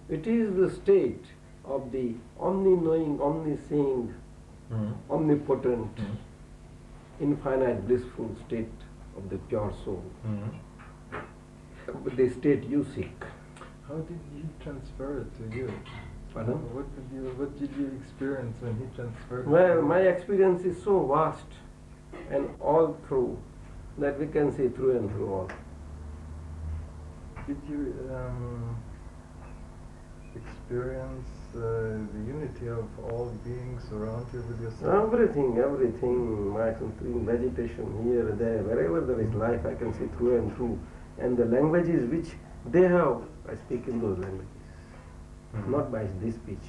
It is the state of the omni-knowing, omni-seeing, omnipotent, infinite blissful state of the pure soul. The state you seek. How did he transfer it to you? Pardon? What did you experience when he transferred it? Well, my experience is so vast and all through that we can see through and through all. Did you experience the unity of all beings around you with yourself? Everything, I can see vegetation here, there, wherever there is life, I can see through and through. And the languages which they have, I speak in those languages. Not by this speech,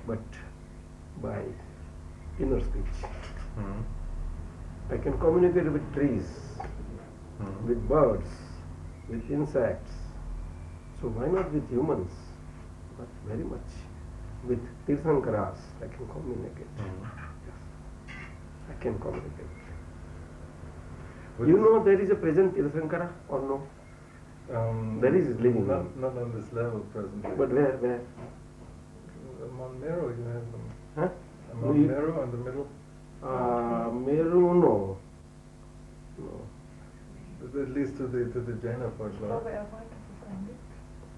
but by inner speech. I can communicate with trees, with birds, with insects. So why not with humans? But very much. With Tirthankaras, I can communicate. Yes. I can communicate. You know there is a present Tirthankara or no? There is living. Not on this level presently. But where? Mount Meru you have them. Huh? Mount Meru in the middle? Meru, no. At least to the Jaina part.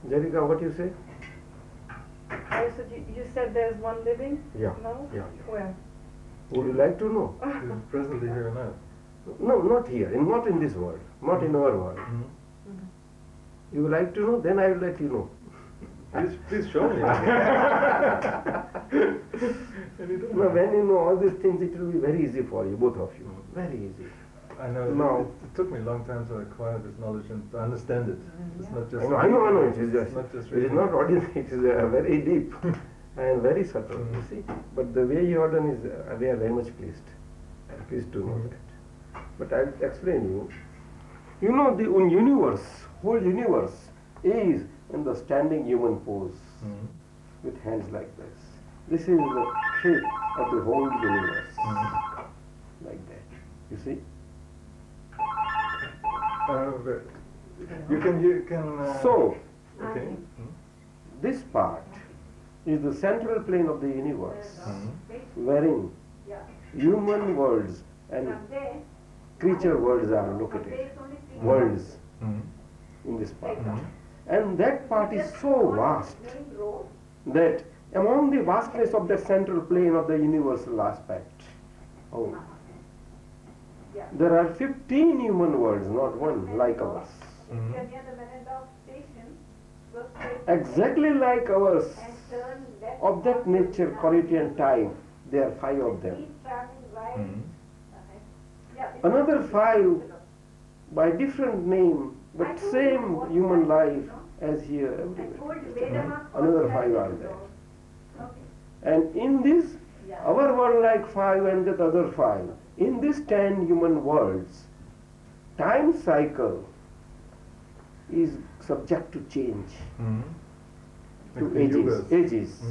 Jarika, what you say? Oh, so you said there's one living? Yeah. No? Yeah. Where? Would you like to know? He's presently here now. No, not here, not in this world, not in our world. You would like to know? Then I will let you know. Please show me. No, when you know all these things, it will be very easy for you, both of you. Very easy. I know. Now, it took me a long time to acquire this knowledge and to understand it. It's not just. I know. It is It's not just it is not ordinary. It is very deep and very subtle. You see, but the way you are done is, we are very much pleased. I am pleased to know that. But I will explain you. You know, the universe, whole universe, is in the standing human pose, with hands like this. This is the shape of the whole universe, like that. You see? You can. So, Okay. this part is the central plane of the universe, wherein human worlds and creature worlds are located. Worlds in this part. And that part is so vast that among the vastness of the central plane of the universal aspect, there are 15 human worlds, not one, like ours. Exactly like ours, of that nature, quality and time, there are 5 of them. Another 5 by different name, but same human life as here everywhere. Another 5 are there. And in this, our world like 5 and that other 5, in these 10 human worlds, time cycle is subject to change, to ages.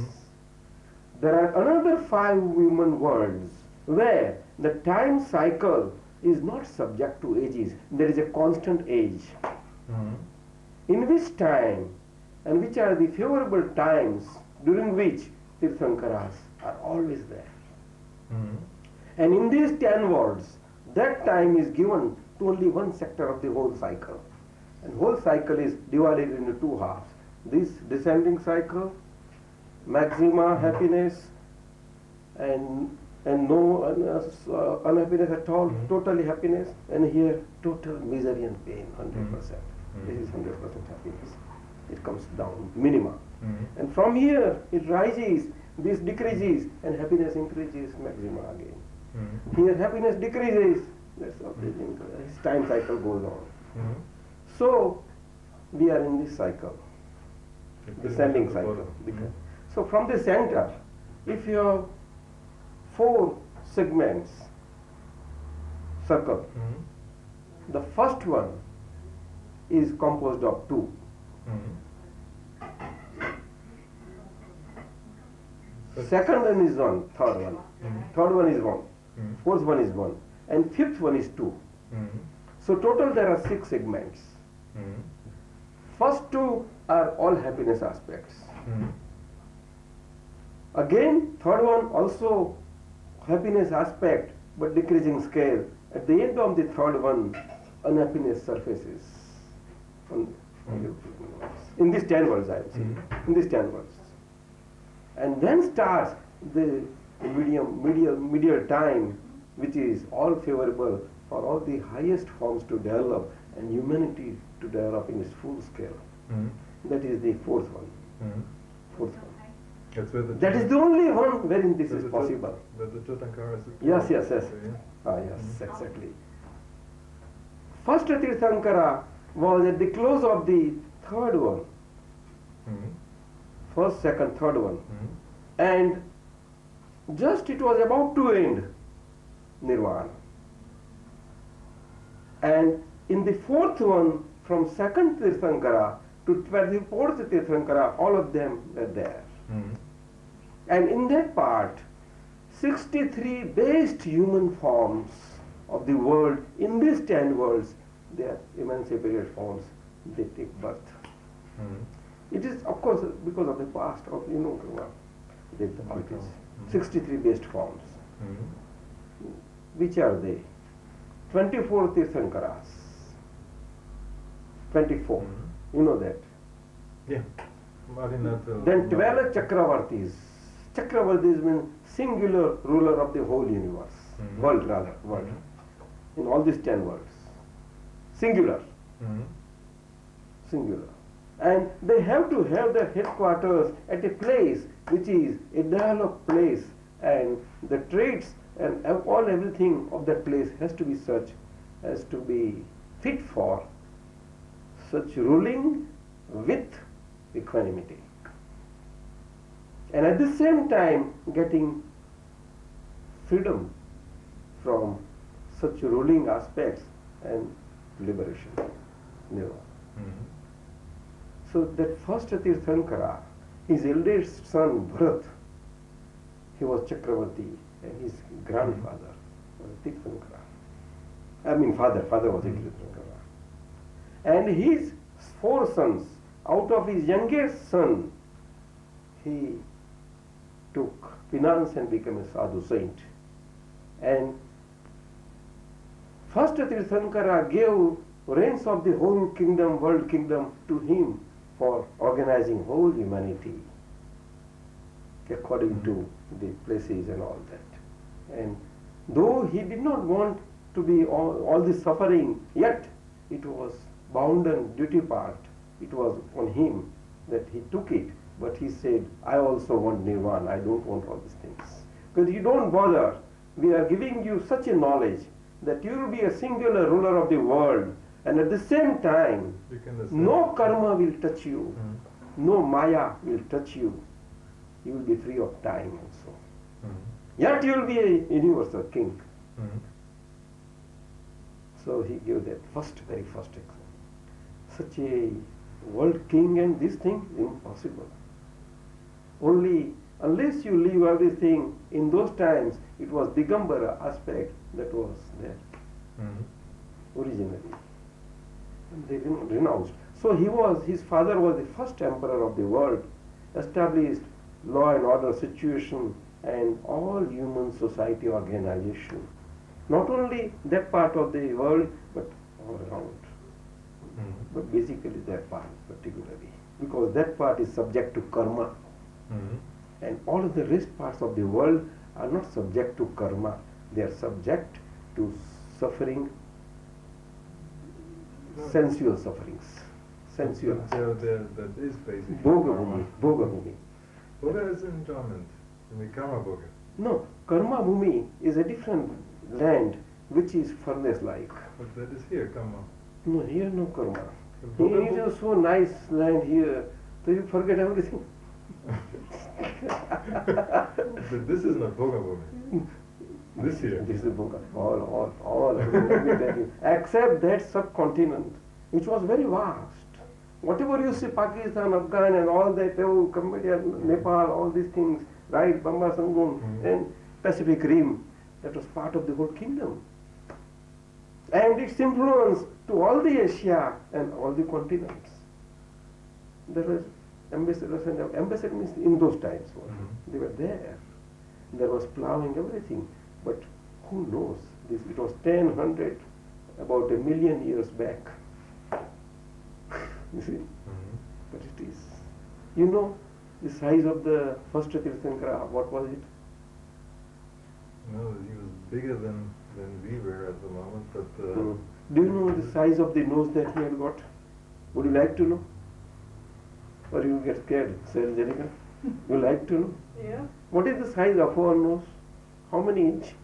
There are another 5 human worlds where the time cycle is not subject to ages. There is a constant age. In which time, and which are the favorable times during which Tirthankaras are always there. And in these 10 worlds, that time is given to only one sector of the whole cycle. And whole cycle is divided into 2 halves. This descending cycle, maxima happiness, and no unhappiness at all, totally happiness, and here total misery and pain, 100%. This is 100% happiness. It comes down, minima. And from here it rises, this decreases, and happiness increases, maxima again. Here happiness decreases, that's how this time cycle goes on. So we are in this cycle, descending cycle. So from the center, if you have 4 segments, circle, the first one is composed of 2. Second one is 1, third one. Third one is 1. Fourth one is 1. And fifth one is 2. So total there are 6 segments. first two are all happiness aspects. Mm. Again, third one also happiness aspect, but decreasing scale. At the end of the third one, unhappiness surfaces. In these 10 words, I am saying. In these 10 words. And then starts the medial time, which is all favorable for all the highest forms to develop and humanity to develop in its full scale. Mm. That is the fourth one. Mm. Fourth one. That's where the That is the only one wherein this is possible. Where the Tirthankara is. Yes, yes, yes. Okay, yeah. Ah, yes, exactly. First Tirthankara was at the close of the third one. Mm. First, second, third one. Mm. And just it was about to end Nirvana. And in the fourth one, from second Tirthankara to 24th Tirthankara, all of them were there. Mm. And in that part, 63 based human forms of the world, in these 10 worlds, they are emancipated forms, they take birth. Mm. It is, of course, because of the past of, the 63 based forms. Mm. Which are they? 24 Tirthankaras. 24. Mm. You know that. Yeah. Marinath, Then 12 Chakravartis. Chakravartis means singular ruler of the whole universe. Mhm. World rather, world. In all these 10 worlds. Singular. Mm. Singular. And they have to have their headquarters at a place which is a developed place, and the traits and everything of that place has to be such as to be fit for such ruling with equanimity. And at the same time getting freedom from such ruling aspects and liberation. Mm. So that first Tirthankara, his eldest son Bharat, he was Chakravarti, and his grandfather was Tirthankara. I mean father was a Tirthankara. And his 4 sons, out of his youngest son, he took penance and became a sadhu saint. And first Tirthankara gave reins of the whole kingdom, world kingdom, to him for organizing whole humanity according to the places and all that. And though he did not want to be all this suffering, yet it was bounden duty part. It was on him that he took it, but he said, I also want nirvana, I don't want all these things. Because you don't bother, we are giving you such a knowledge that you will be a singular ruler of the world, and at the same time, no karma will touch you, no maya will touch you. You will be free of time also. Yet you will be a universal king. So he gave that very first example. Such a world king and this thing, impossible. Only unless you leave everything, in those times it was Digambara aspect that was there originally. And they renounced. So his father was the first emperor of the world, established law and order situation and all human society organization. Not only that part of the world, but all around. But basically that part particularly. Because that part is subject to karma. And all of the rest parts of the world are not subject to karma. They are subject to suffering, sensual sufferings. Sensual. That is basically. Bhoga Bhumi. Bhoga is enjoyment. I mean, karma bhoga. No, karma bhumi is a different land which is furnace-like. But that is here, karma. No, here no karma. Bhoga Here it is so nice land here, so you forget everything. But this is not bhoga bhoga. This here. This is bhoga. All. Let me tell you. Except that subcontinent, which was very vast. Whatever you see, Pakistan, Afghan, and all that, Cambodia, Nepal, all these things, right, Bamba Sangam, and Pacific Rim, that was part of the whole kingdom. And its influence to all the Asia and all the continents. there was ambassadors, and ambassadors means in those times. Mhm. They were there. There was plowing, everything. But who knows? It was 10, 100, about 1,000,000 years back. You see? Mhm. But it is. You know the size of the first Tirthankara, what was it? No, he was bigger than we were at the moment, but Do you know the size of the nose that he had got? Would you like to know? Or you get scared, Sir Jerika? You like to know? Yeah. What is the size of our nose? How many inch?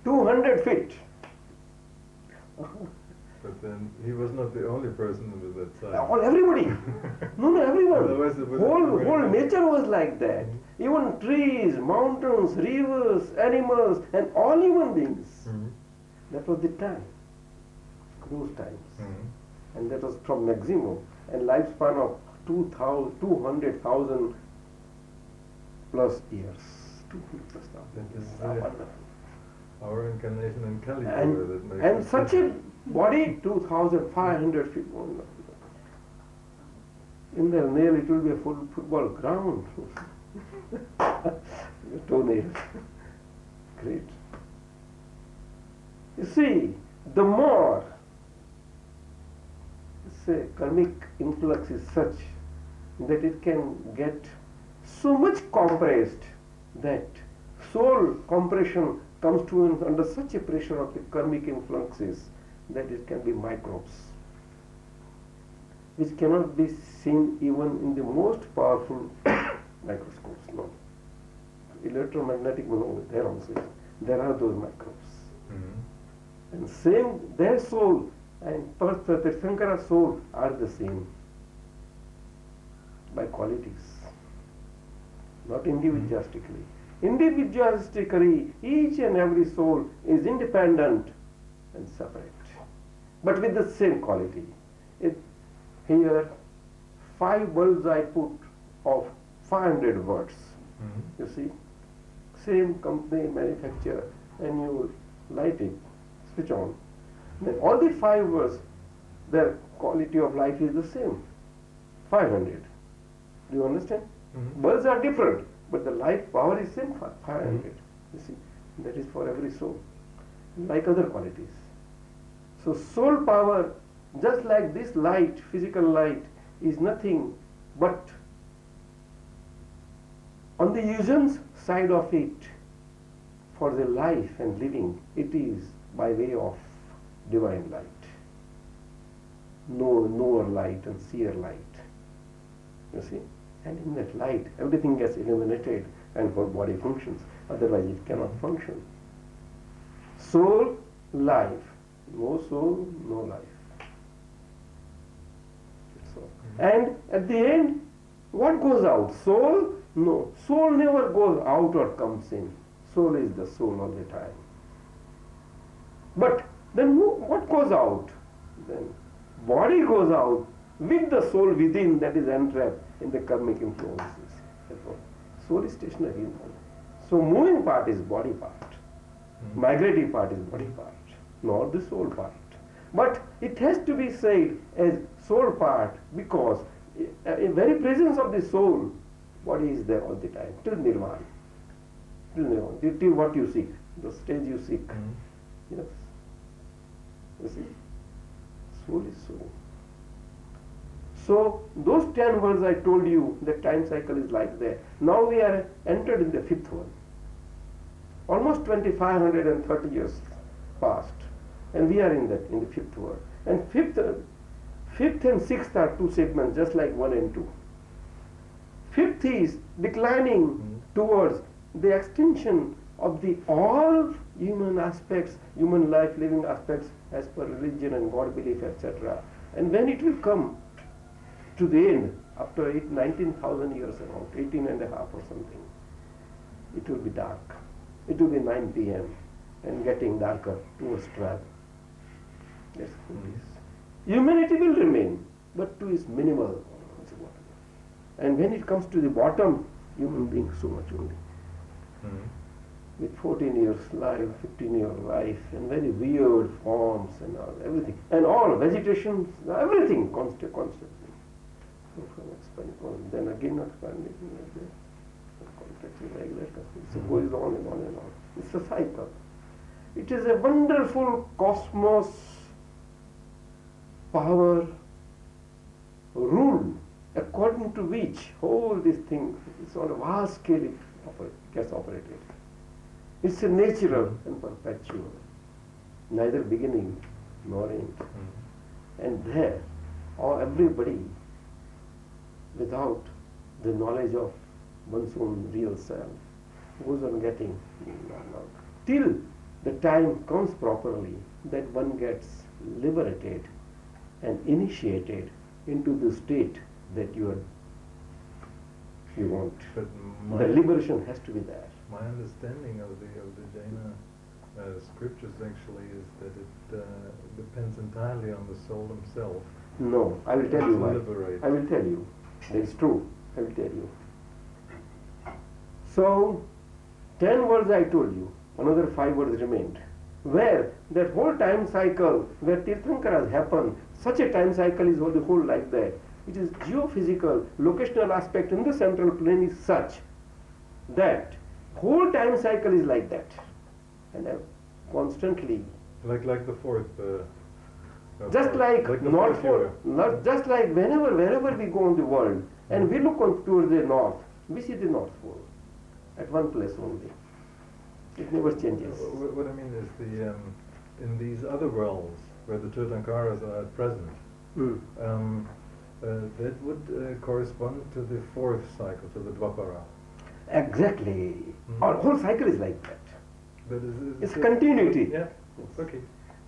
200 feet. But then he was not the only person with that size. Everybody. No, everyone. Otherwise it would have Whole been- nature was like that. Even trees, mountains, rivers, animals, and all human beings. Mhm. That was the time. Those times. Mhm. And that was from maximum. And lifespan of 200,000 plus years. 200 plus thousand That years. is, Wonderful. Our incarnation in Kali Yuga that makes And it such a different. body, 2,500 feet. Wonderful. In their nail, it will be a full football ground. Toenails. Great. You see, the more, say, karmic influx is such that it can get so much compressed that soul compression comes to under such a pressure of the karmic influxes that it can be microbes, which cannot be seen even in the most powerful microscopes. No. Electromagnetic, no, there also. There are those microbes. Mhm. And same, their soul and Tirthankara soul are the same by qualities, not individualistically. Individualistically, each and every soul is independent and separate, but with the same quality. Here, 5 bulbs I put of 500 watts. Mhm. You see, same company manufacturer, and you light it, switch on. Then all the 5 watts, their quality of life is the same, 500. Do you understand? Mhm. Bulbs are different, but the life power is same, 500. You see, that is for every soul, like other qualities. So soul power, just like this light, physical light, is nothing but on the illusions side of it, for the life and living, it is by way of divine light. Knower light and seer light. You see? And in that light, everything gets illuminated and for body functions. Otherwise it cannot function. Soul, life. No soul, no life. So, and at the end, what goes out? Soul? No. Soul never goes out or comes in. Soul is the soul all the time. But then what goes out? Then body goes out with the soul within that is entrapped in the karmic influences. Therefore, soul is stationary. So moving part is body part. Migratory part is body part, not the soul part. But it has to be said as soul part because in very presence of the soul, body is there all the time, till nirvana. Till nirvana, till what you seek, the stage you seek. Mhm. Yes. You see, soul is soul. So those 10 words I told you, the time cycle is like that. Now we are entered in the 5th one. Almost 2530 years passed, and we are in the 5th word. And fifth and sixth are 2 segments, just like 1 and 2. 5th is declining towards the extinction of the all human aspects, human life, living aspects as per religion and God belief, etc. And when it will come to the end, after 19,000 years around, 18 and a half or something, it will be dark. It will be 9 p.m. and getting darker towards 12. That's how it is. Humanity will remain, but to its minimal. And when it comes to the bottom, human beings so much only. Mhm. with 14 years life, 15-year life, and very weird forms and all, everything. And all vegetation, everything constantly. So from expanding, then again expanding like that. Contracting like that. It goes on and on and on. It's a cycle. It is a wonderful cosmos power rule according to which all these things is on a vast scale gets operated. It's a natural and perpetual, neither beginning nor end. And there, everybody, without the knowledge of one's own real self, goes on getting till the time comes properly that one gets liberated and initiated into the state that you want. But The liberation has to be there. my understanding of the Jaina scriptures actually is that it depends entirely on the soul himself. No, I will tell you why. Liberate. I will tell you. That is true. I will tell you. So, 10 words I told you, another 5 words remained. Where that whole time cycle, where Tirthankaras happen, such a time cycle is the whole like that. It is geophysical, locational aspect in the central plane is such that whole time cycle is like that. And constantly. Like the fourth. Just like the north fourth pole, year. not just like wherever we go in the world, and we look on towards the north, we see the North Pole at one place only. It never changes. What I mean is the in these other worlds where the Tirthankaras are at present, that would correspond to the fourth cycle, to the Dwapara. Exactly. Our whole cycle is like that. That is, It's continuity. Yeah. Okay.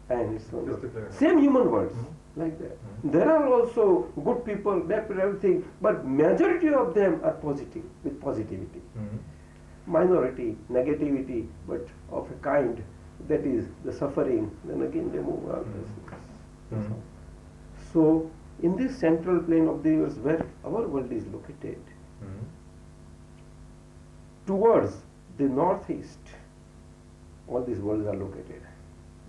And it's Just to clarify. same human words like that. There are also good people, bad people, everything, but majority of them are positive, with positivity. Minority, negativity, but of a kind that is the suffering, then again they move out. So, in this central plane of the universe where our world is located, towards the northeast, all these worlds are located.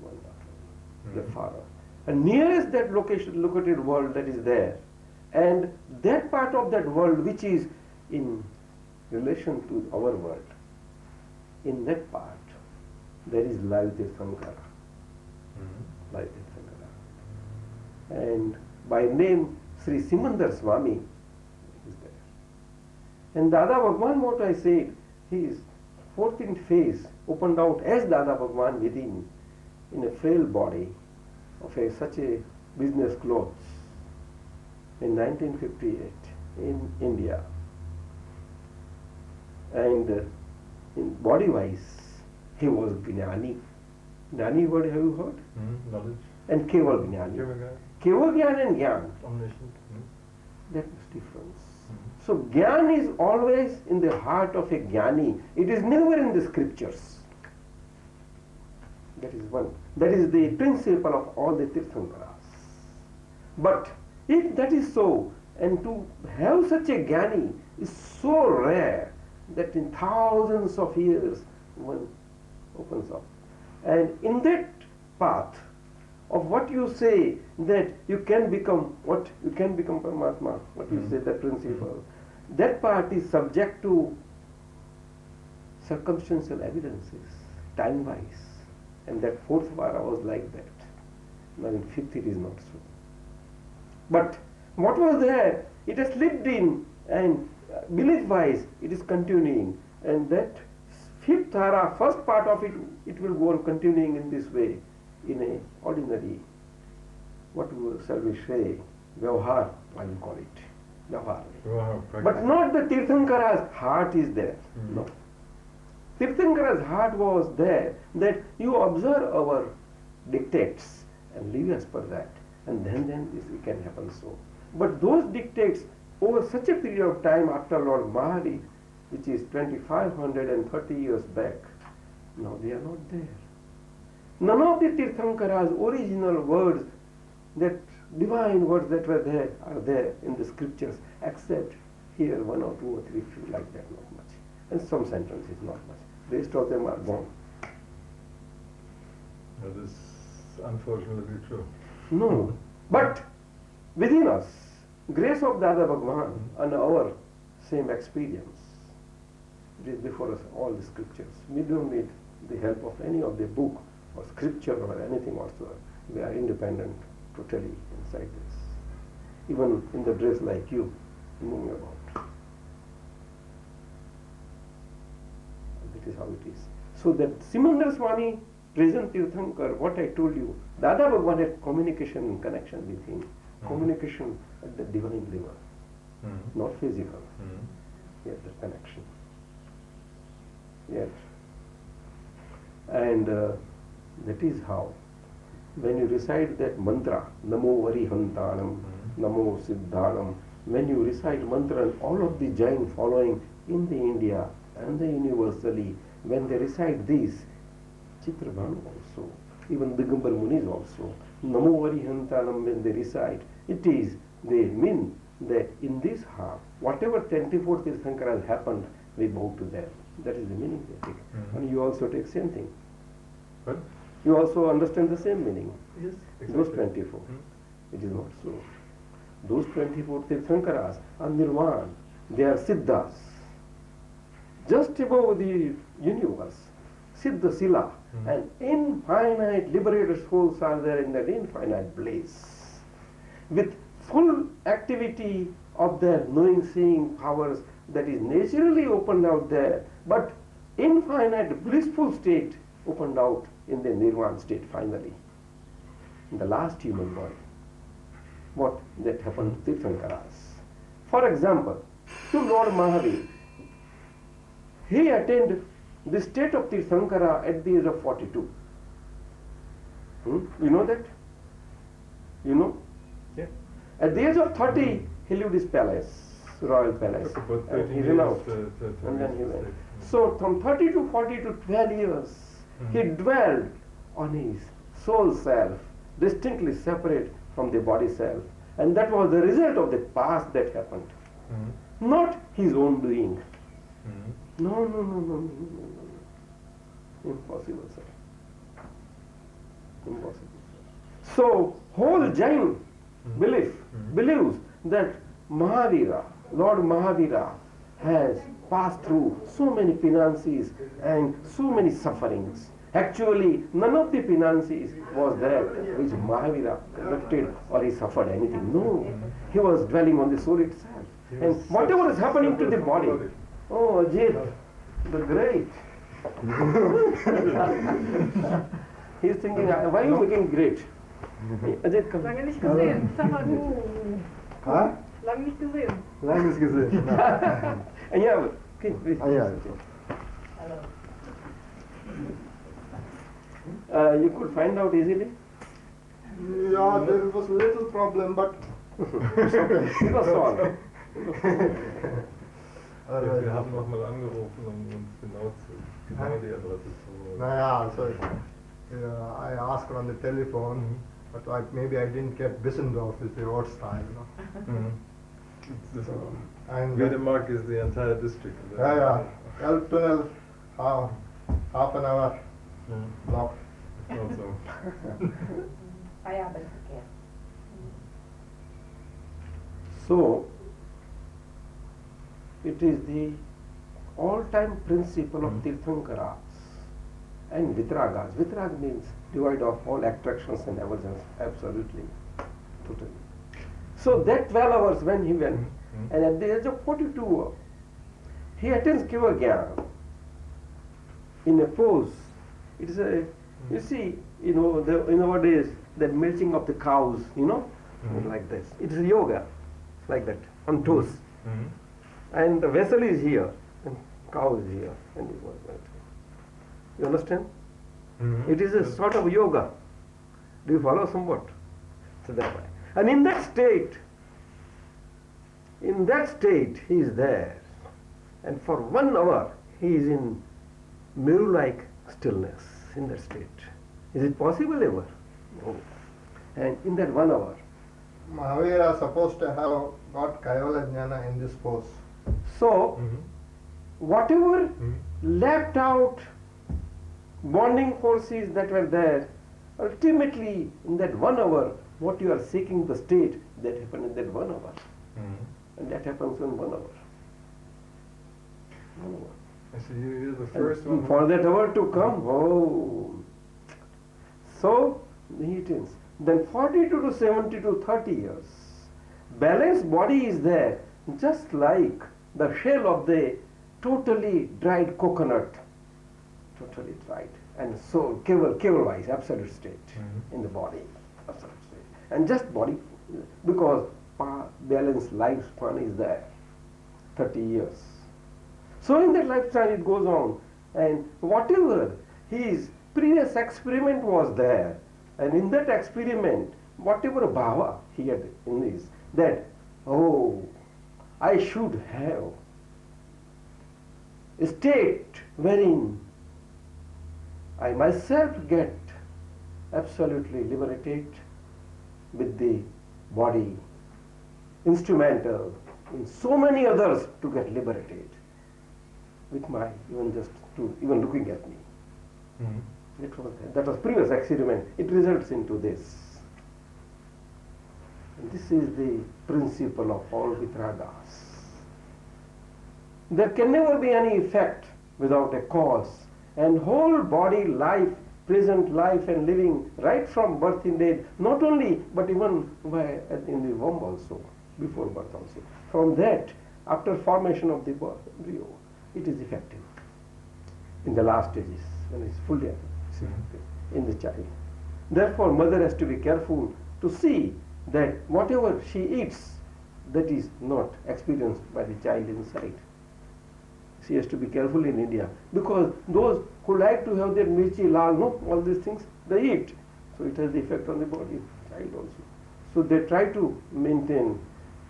One after the far off. And nearest that located world that is there, and that part of that world which is in relation to our world, in that part there is live Tirthankara. Live Tirthankara. And by name Sri Simandar Swami is there. And Dada Bhagwan, what I said, his 14th phase opened out as Dada Bhagwan within, in a frail body of such a business clothes in 1958 in India. And in body wise, he was Gnani. Gnani word have you heard? Knowledge. And Keval Gnani. Keval Gyan and Gyan. Omniscient. That is difference. So Gyan is always in the heart of a Gnani. It is never in the scriptures. That is one. That is the principle of all the Tirthankaras. But if that is so, and to have such a Gnani is so rare that in thousands of years one opens up. And in that path of what you say that you can become what you can become Paramatma, what you say, that principle, that part is subject to circumstantial evidences, time-wise. And that fourth vara was like that. Now in fifth it is not so. But what was there, it has slipped in, and belief-wise it is continuing. And that fifth vara, first part of it, it will go on continuing in this way, in a ordinary, what shall we say, Vyavhar, I will call it. Vyavhar. But not the Tirthankara's heart is there. No. Tirthankara's heart was there, that you observe our dictates and live as per that, and then this can happen so. But those dictates over such a period of time after Lord Mahari, which is 2530 years back, now they are not there. None of the Tirthankara's original words, that divine words that were there, are there in the scriptures, except here 1 or 2 or 3 few like that, not much. And some sentences, not much. Rest of them are gone. That is unfortunately true. No. But within us, grace of Dada Bhagwan and our same experience. It is before us all the scriptures. We don't need the help of any of the book or scripture or anything whatsoever. We are independent totally inside this. Even in the dress like you, moving about. That is how it is. So that Simandar Swami, present Tirthankar, what I told you, Dada Bhagwan had communication and connection with him. Communication at the divine level, not physical. Yet the connection. Yet. And that is how, when you recite that mantra, Namo Varihantanam, Namo Siddhanam, when you recite mantra and all of the Jain following in the India and the universally, when they recite this, Chitrabhanu also, even Digambar Munis also, Namo Varihantanam, when they recite, it is, they mean that in this half, whatever 24 Tirthankara has happened, we bow to them. That is the meaning they take. And you also take same thing. What? You also understand the same meaning. Yes, Those 24. It is not so. Those 24 Tirthankaras are Nirvan. They are Siddhas. Just above the universe. Siddha Sila. And infinite liberated souls are there in that infinite bliss. With full activity of their knowing, seeing powers that is naturally opened out there, but infinite blissful state opened out in the Nirvana state finally. In the last human body. What that happened to Tirthankaras. For example, to Lord Mahavir, he attained the state of Tirthankara at the age of 42. You know that? You know? Yeah. At the age of 30, he lived his palace, royal palace. And he ran out. And then he went. So from 30 to 40 to 12 years, he dwelled on his soul self, distinctly separate from the body self. And that was the result of the past that happened. Not his own doing. No. Impossible, sir. Impossible. So, whole Jain believes that Mahavira, Lord Mahavira, has passed through so many penances and so many sufferings. Actually, none of the penances was there which Mahavira conducted or he suffered anything. No, he was dwelling on the soul itself. And whatever is happening to the body, oh, Ajit, the great. He is thinking, why are you making great? Ajit, come. Lange nicht gesehen. Sag mal du. Lange nicht gesehen. Lange nicht gesehen. Yeah, okay, please. You could find out easily? Yeah, there was little problem, but It was solved. Wir haben nochmal angerufen, um uns genau die Adresse zu holen. Naja, so I asked on the telephone, but maybe I didn't get Bissendorf is the road style, you know. And Wiedemark is the entire district. El Tunnel, half an hour block. Also. So, it is the all-time principle of Tirthankaras and Vitragas. Vitrag means devoid of all attractions and aversions, absolutely, totally. So that 12 hours when he went, and at the age of 42, he attains Kiva Jnana in a pose. It is a, you see, nowadays, that milking of the cows, like this. It is yoga, like that, on toes. And the vessel is here, and cow is here, and it was like that. You understand? It is a sort of yoga. Do you follow somewhat? So that way. And in that state, he is there. And for 1 hour, he is in mirror-like stillness in that state. Is it possible ever? No. And in that 1 hour, Mahavira is supposed to have got Kaivala Jnana in this pose. so whatever left out bonding forces that were there, ultimately in that 1 hour, what you are seeking the state, that happened in that 1 hour. And that happens in 1 hour. 1 hour. I see you're the first And one. for that hour to come, oh. So, it is. Then 42 to 70 to 30 years. Balanced body is there, just like the shell of the totally dried coconut. Totally dried. And so, cable-wise, absolute state in the body. Absolute state. And just body, because balanced lifespan is there. 30 years. So in that lifetime it goes on, and whatever his previous experiment was there, and in that experiment, whatever bhava he had in this, that, oh, I should have a state wherein I myself get absolutely liberated with the body, instrumental in so many others to get liberated. With my, even looking at me. That was previous experiment. It results into this. And this is the principle of all Vitragas. There can never be any effect without a cause. And whole body life, present life and living right from birth in death, not only, but even in the womb also, before birth also. From that, after formation of the embryo, it is effective in the last stages when it's fully effective in the child. Therefore, mother has to be careful to see that whatever she eats, that is not experienced by the child inside. She has to be careful in India, because those who like to have their mirchi lal, no, all these things, they eat. So it has the effect on the body, child also. So they try to maintain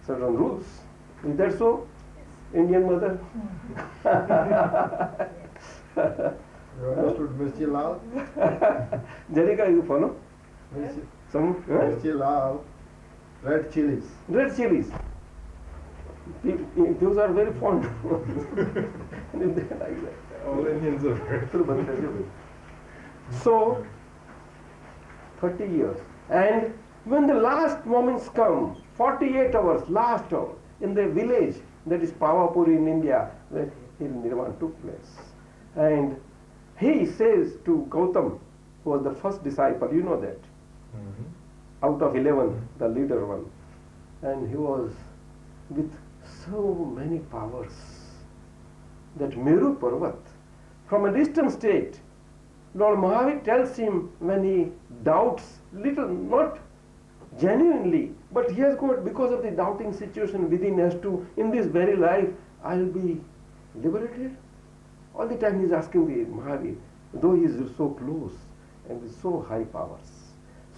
certain rules. Is that so? Indian mother? You understood Mirchi Lal? Jalika, you follow? Mirchi, Some Mirchi Lal, red chilies. red chilies. Those are very fond. They like that. All Indians are very So, 30 years. And when the last moments come, 48 hours, last hour, in the village, that is Pavapuri in India, where Nirvana took place. And he says to Gautam, who was the first disciple, you know that, out of 11, the leader one. And he was with so many powers that Meru Parvat, from a distant state, Lord Mahavir tells him when he doubts, little, not genuinely, but he has got, because of the doubting situation within, as to, in this very life, I'll be liberated. All the time he is asking the Mahavir, though he is so close and with so high powers.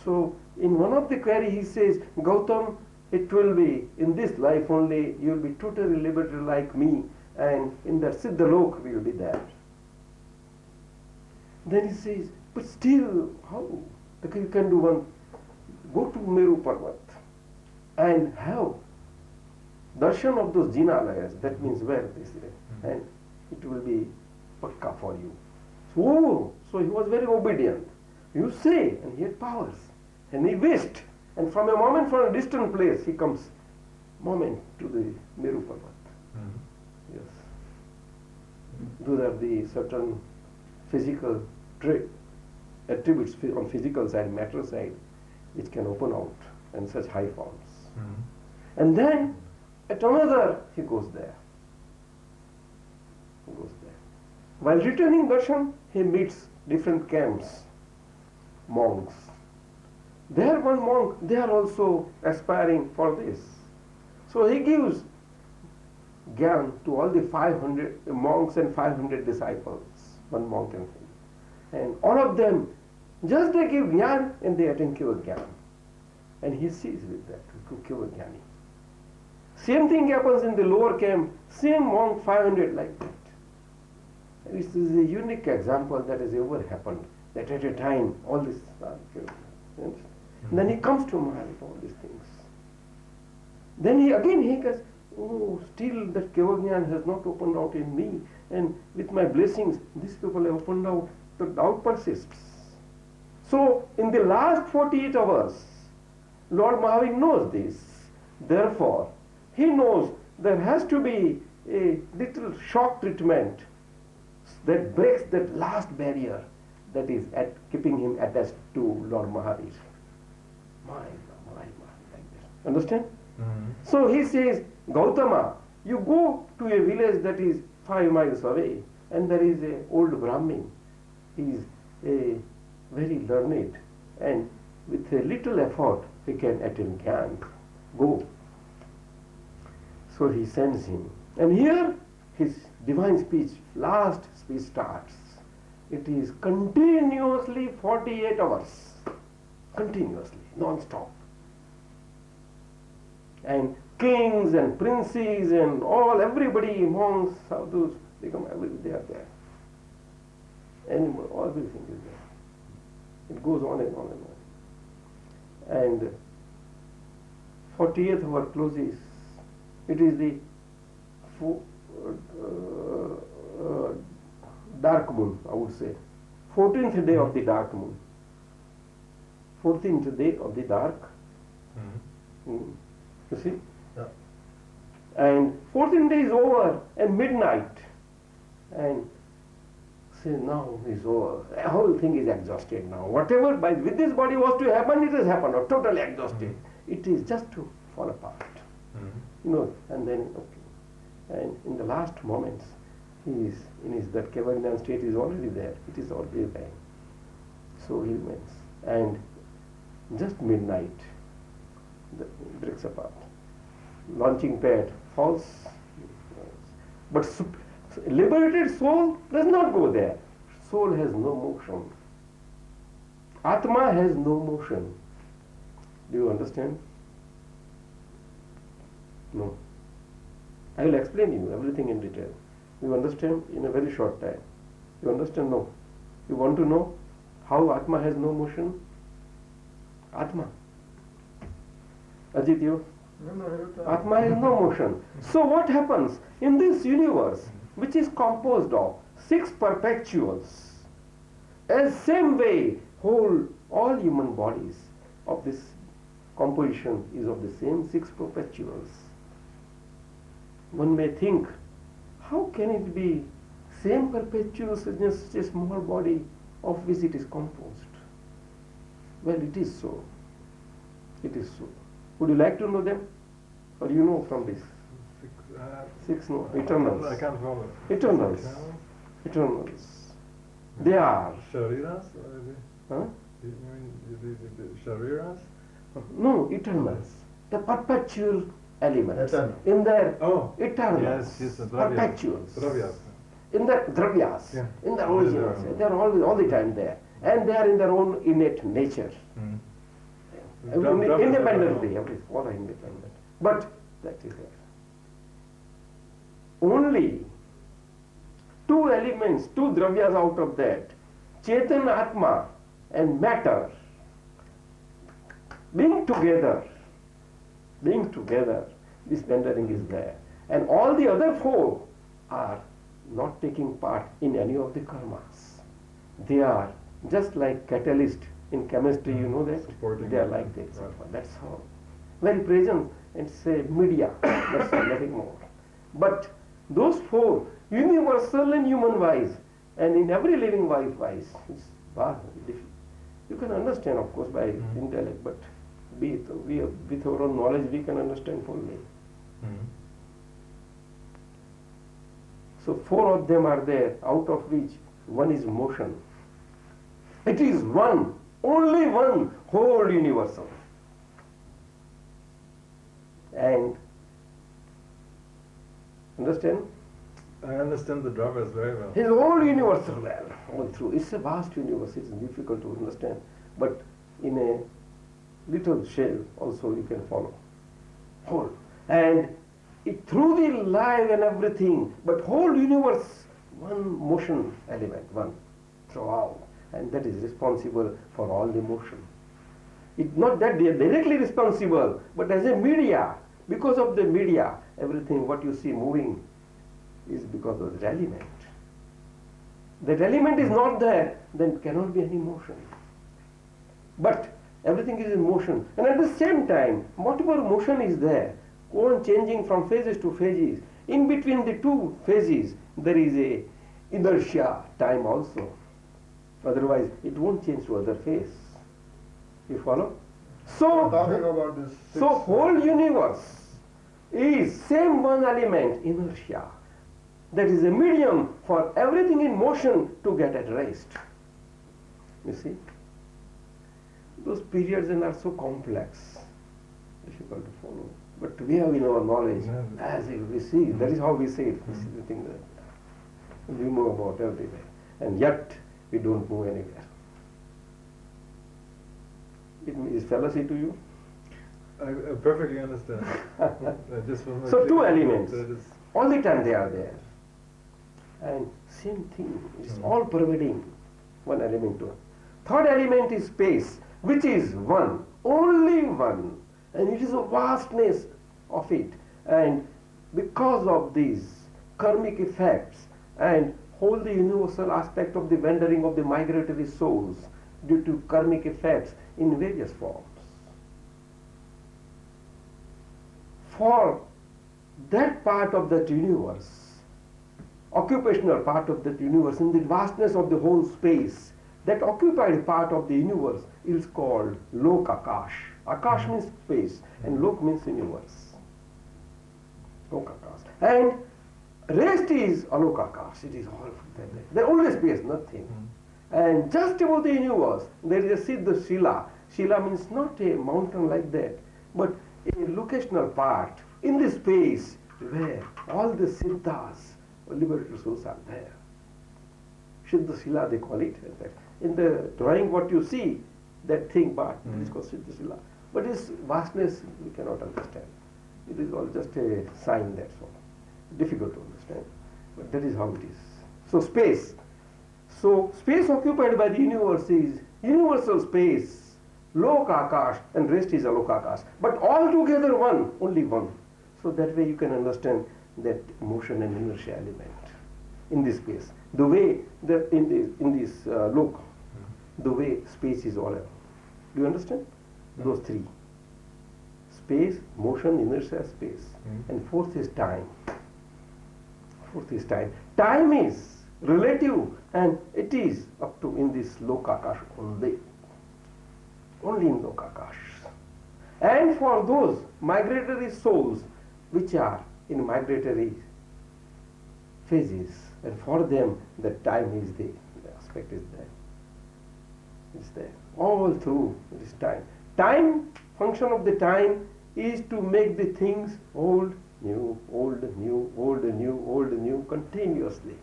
So in one of the query he says, Gautam, it will be in this life only, you will be totally liberated like me, and in that Siddhalok we will be there. Then he says, but still, how? You can do one, go to Meru Parvat and have darshan of those jinalayas, that means where this is, and it will be pakka for you. So he was very obedient. You say, and he had powers, and he wished, and from a moment, from a distant place, he comes, moment to the Meru Parvat. Yes. Those are the certain physical attributes on physical side, matter side, which can open out in such high forms. And then at another he goes there. While returning darshan, he meets different camps, monks. There one monk, they are also aspiring for this. So he gives Gyan to all the 500 monks and 500 disciples, one monk and him. And all of them, just they give Gyan and they attain Keva Gyan. And he sees with that, Keva Gyani. Same thing happens in the lower camp, same monk 500 like that. And this is a unique example that has ever happened, that at a time all this then he comes to Mahavir for all these things. Then he goes, oh, still that Kevagyan has not opened out in me, and with my blessings, these people have opened out, the doubt persists. So, in the last 48 hours, Lord Mahavir knows this. Therefore, he knows there has to be a little shock treatment that breaks that last barrier that is keeping him attached to Lord Mahavir. My, like this. Understand? Mm-hmm. So he says, Gautama, you go to a village that is 5 miles away, and there is a old Brahmin. He is a very learned, and with a little effort he can attain Gyan. Go. So he sends him. And here his divine speech, last speech starts. It is continuously 48 hours. Continuously, non-stop. And kings and princes and everybody, monks, sadhus, they are there. Animal, everything is there. It goes on and on and on. And 48th hour closes. It is the dark moon, I would say. 14th day of the dark moon. 14th day of the dark. You see? Yeah. And 14th day is over and midnight. And say now is over. The whole thing is exhausted now. Whatever with this body was to happen, it has happened. Or totally exhausted. It is just to fall apart. You know, and then okay. And in the last moments, he is in his that Kevagyan state is already there. It is already there. So he remains. And just midnight, it breaks apart. Launching pad falls. But liberated soul does not go there. Soul has no motion. Atma has no motion. Do you understand? No. I will explain you everything in detail. You understand in a very short time. You understand? No. You want to know how Atma has no motion? Atma. Ajit, you? Atma has no motion. So what happens in this universe, which is composed of 6 perpetuals, as same way all human bodies of this composition is of the same 6 perpetuals. One may think, how can it be same perpetuals in such a small body of which it is composed? Well, it is so. It is so. Would you like to know them? Or you know from this? 6 no. Eternals. I can't follow. Eternals. Eternals. They are. Shariras? Huh? You mean the Shariras? No, eternals. The perpetual elements. Eternal. In their Oh. eternals. Yes, the perpetuals. Dravyas. In the dravyas. Yeah. In their originals. They are always all the time there. And they are in their own innate nature. Independently. All are independent. But that is there. Only 2 elements, 2 dravyas out of that, Chetan Atma and matter, being together, this rendering is there. And all the other 4 are not taking part in any of the karmas. They are just like catalyst in chemistry, you know that? Supporting they are like that. Right. That's how. Very present and say media, that's all, nothing more. But those 4, universal and human wise, and in every living wise, it's difficult. You can understand, of course, by intellect, but with our own knowledge, we can understand fully. So 4 of them are there, out of which 1 is motion. It is one, only one, whole universal. And understand? I understand the dravyas very well. His whole universal there, all through. It's a vast universe, it's difficult to understand. But in a little shell also you can follow. Whole. And it through the life and everything, but whole universe, one motion element, one throughout. And that is responsible for all the motion. It's not that they are directly responsible, but as a media, Because of the media, everything what you see moving is because of that element. That element is not there, then cannot be any motion. But everything is in motion. And at the same time, whatever motion is there, go on changing from phases to phases. In between the two phases, there is a inertia time also. Otherwise, it won't change to other phase. You follow? So, Talking about this. so whole universe is same one element, inertia. That is a medium for everything in motion to get at rest. You see? Those periods are so complex, difficult to follow. But we have in our knowledge, as if we see, that is how we see it. We see the thing that we move about everywhere. And yet, we don't move anywhere. It is fallacy to you? I perfectly understand. So two elements, all the time they are there. And same thing, it's all pervading one element to it. Third element is space, which is one, only one. And it is a vastness of it. And because of these karmic effects and whole the universal aspect of the wandering of the migratory souls due to karmic effects in various forms. For that part of that universe, occupational part of that universe, in the vastness of the whole space, that occupied part of the universe is called Lok Akash. Akash means space and Lok means universe. Lok Akash. And rest is Alok Akash. It is all there. Only space, nothing. And just above the universe, there is a Siddha Shila. Shila means not a mountain like that, but a locational part in the space where all the Siddhas, liberated souls are there. Siddha Shila they call it. In the drawing what you see, that thing part, it is called Siddha Shila. But its vastness we cannot understand. It is all just a sign, that's all. Difficult to understand. But that is how it is. So space. So space occupied by the universe is universal space, Lok Akash, and rest is Alok Akash. But all together one, only one. So that way you can understand that motion and inertia element in this space. The way that in this Lok, the way space is all around. Do you understand? Those three. Space, motion, inertia, space. And fourth is time. Fourth is time. Time is relative and it is up to in this Lokakash only. Only in Lokakash. And for those migratory souls which are in migratory phases, and for them the time is there, the aspect is there. It's there. All through this time. Time, function of the time is to make the things old, new, old, new, old, new, old, new, continuously.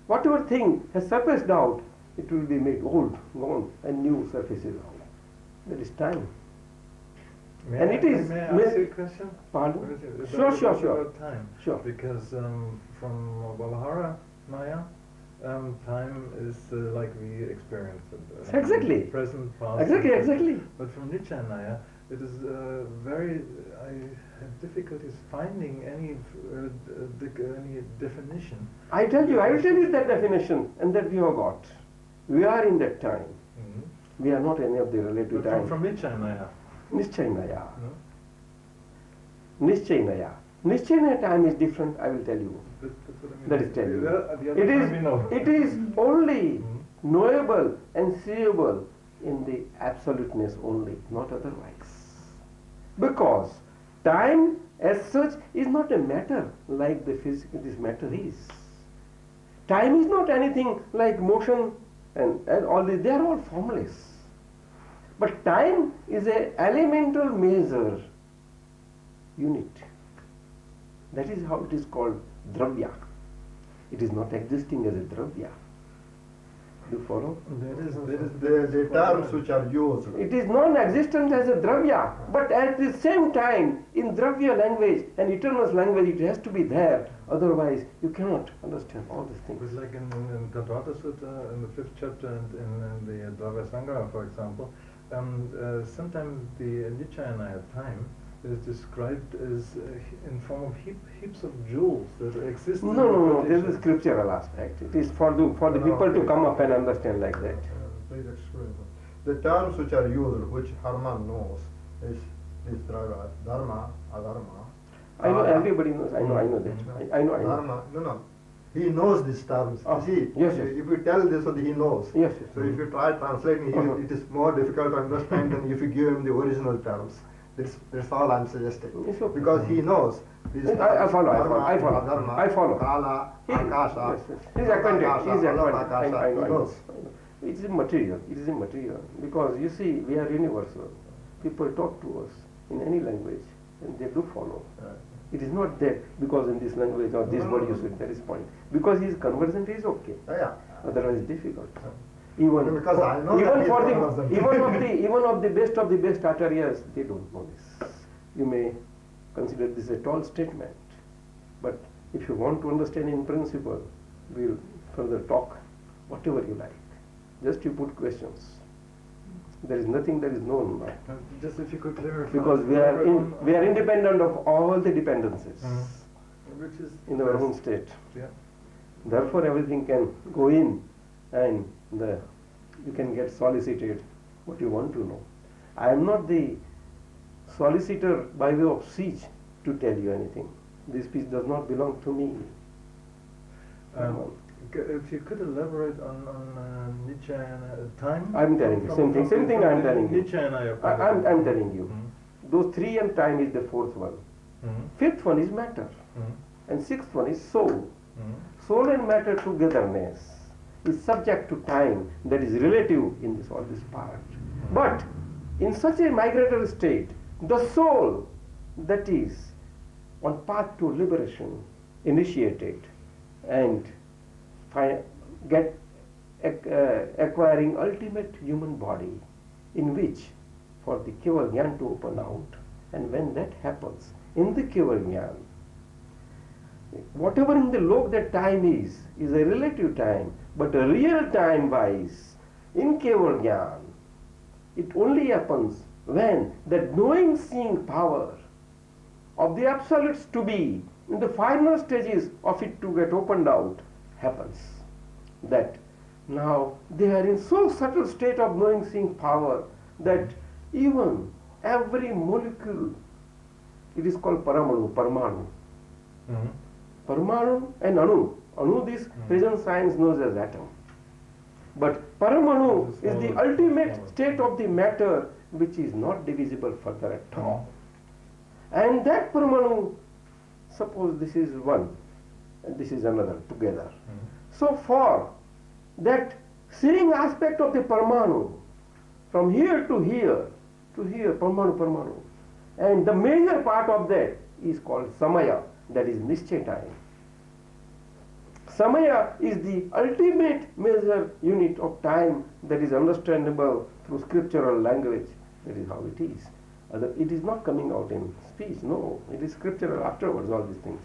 Whatever thing has surfaced out, it will be made old, gone, and new surfaces out. That is time. May And I, it is. May I ask you a question? Pardon? It's Sure, about- sure, it's sure. about time. Sure. Because from Valhara Maya, time is like we experience it. Exactly. Present, past. Exactly, and exactly. But from Naya, it is I have difficulties finding any definition. I will tell you that definition, and that we have got. We are in that time. We are not any of the relative But time. from Naya. Nishchaynaya. No? Nishchaynaya. Nishchaynaya time is different, I will tell you. That's what I mean. That is tell you. The other time we know. It is only knowable and seeable in the absoluteness only, not otherwise. Because time as such is not a matter like the physical this matter is. Time is not anything like motion and all this, they are all formless. But time is a elemental measure unit. That is how it is called dravya. It is not existing as a dravya. Do you follow? The terms which are used. It is non-existent as a dravya, but at the same time, in dravya language and eternal language, it has to be there. Otherwise, you cannot understand all these things. It's like in Tathata Sutta, in the 5th chapter, and in the Dvaya Sangha, for example, sometimes the Nichayana time is described as in form of heaps of jewels that exist. No. There is a scriptural aspect. It is for the people to come up and understand like that. Please explain. The terms which are used, which Herman knows, is dharma, adharma. I know everybody knows. I know that. I know. Dharma. No. He knows these terms. Oh, See, yes. if you tell this, he knows. Yes. So if you try translating, it is more difficult to understand than if you give him the original terms. That's all I'm suggesting. It's okay. Because he knows. I follow. Dharma, I follow. Kala, Akasha. He's acquainted. I He know. knows. It is immaterial. Because you see, we are universal. People talk to us in any language, and they do follow. It is not that because in this language or this word you should, that is point. Because he is conversant, he is okay. Otherwise difficult. Even because I know even of the best acharyas, they don't know this. You may consider this a tall statement, but if you want to understand in principle, we'll further talk whatever you like. Just you put questions. There is nothing that is known now. Just if you could clarify. Because we are independent of all the dependencies which is in our own state. Yeah. Therefore, everything can go in, and you can get solicited what you want to know. I am not the solicitor by way of speech to tell you anything. This speech does not belong to me. If you could elaborate on Nietzsche and time. I'm telling you, same thing I'm telling you. Nietzsche and I'm telling you. Those three and time is the fourth one. Fifth one is matter. And sixth one is soul. Soul and matter togetherness is subject to time that is relative in all this part. But in such a migratory state, the soul that is on path to liberation, initiated and acquiring ultimate human body, in which for the Keval Jnana to open out, and when that happens, in the Keval Jnana, whatever in the lok that time is a relative time, but a real time wise, in Keval Jnana, it only happens when that knowing seeing power of the absolutes to be in the final stages of it to get opened out happens. That now they are in so subtle state of knowing seeing power that even every molecule, it is called Parmanu. Parmanu and Anu. Anu this present science knows as atom. But Paramanu is the ultimate state of the matter which is not divisible further at all. And that Paramanu, suppose this is one and this is another together. So for that seeing aspect of the Paramanu, from here to here, Paramanu, and the major part of that is called Samaya, that is Nischay time. Samaya is the ultimate measure unit of time that is understandable through scriptural language. That is how it is. It is not coming out in speech, no. It is scriptural afterwards, all these things.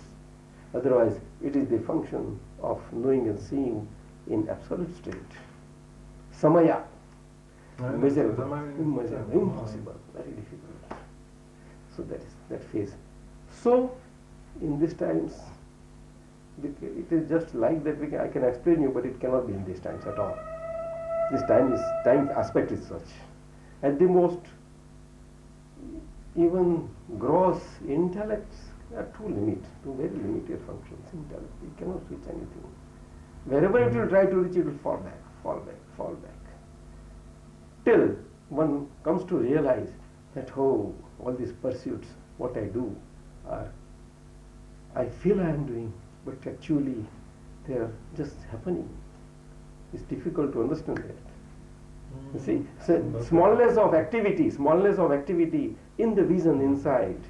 Otherwise, it is the function of knowing and seeing in absolute state. Samaya, measurable, immeasurable, impossible, very difficult. So that is that phase. So, in these times, it is just like that. I can explain you, but it cannot be in these times at all. This time aspect is such. At the most, even gross intellects are to very limited functions. Intellect, it cannot reach anything. Wherever it will try to reach, it will fall back. Till one comes to realize that, all these pursuits, what I do, I feel I am doing, but actually they are just happening. It's difficult to understand that. You see, so smallness of activity in the vision inside,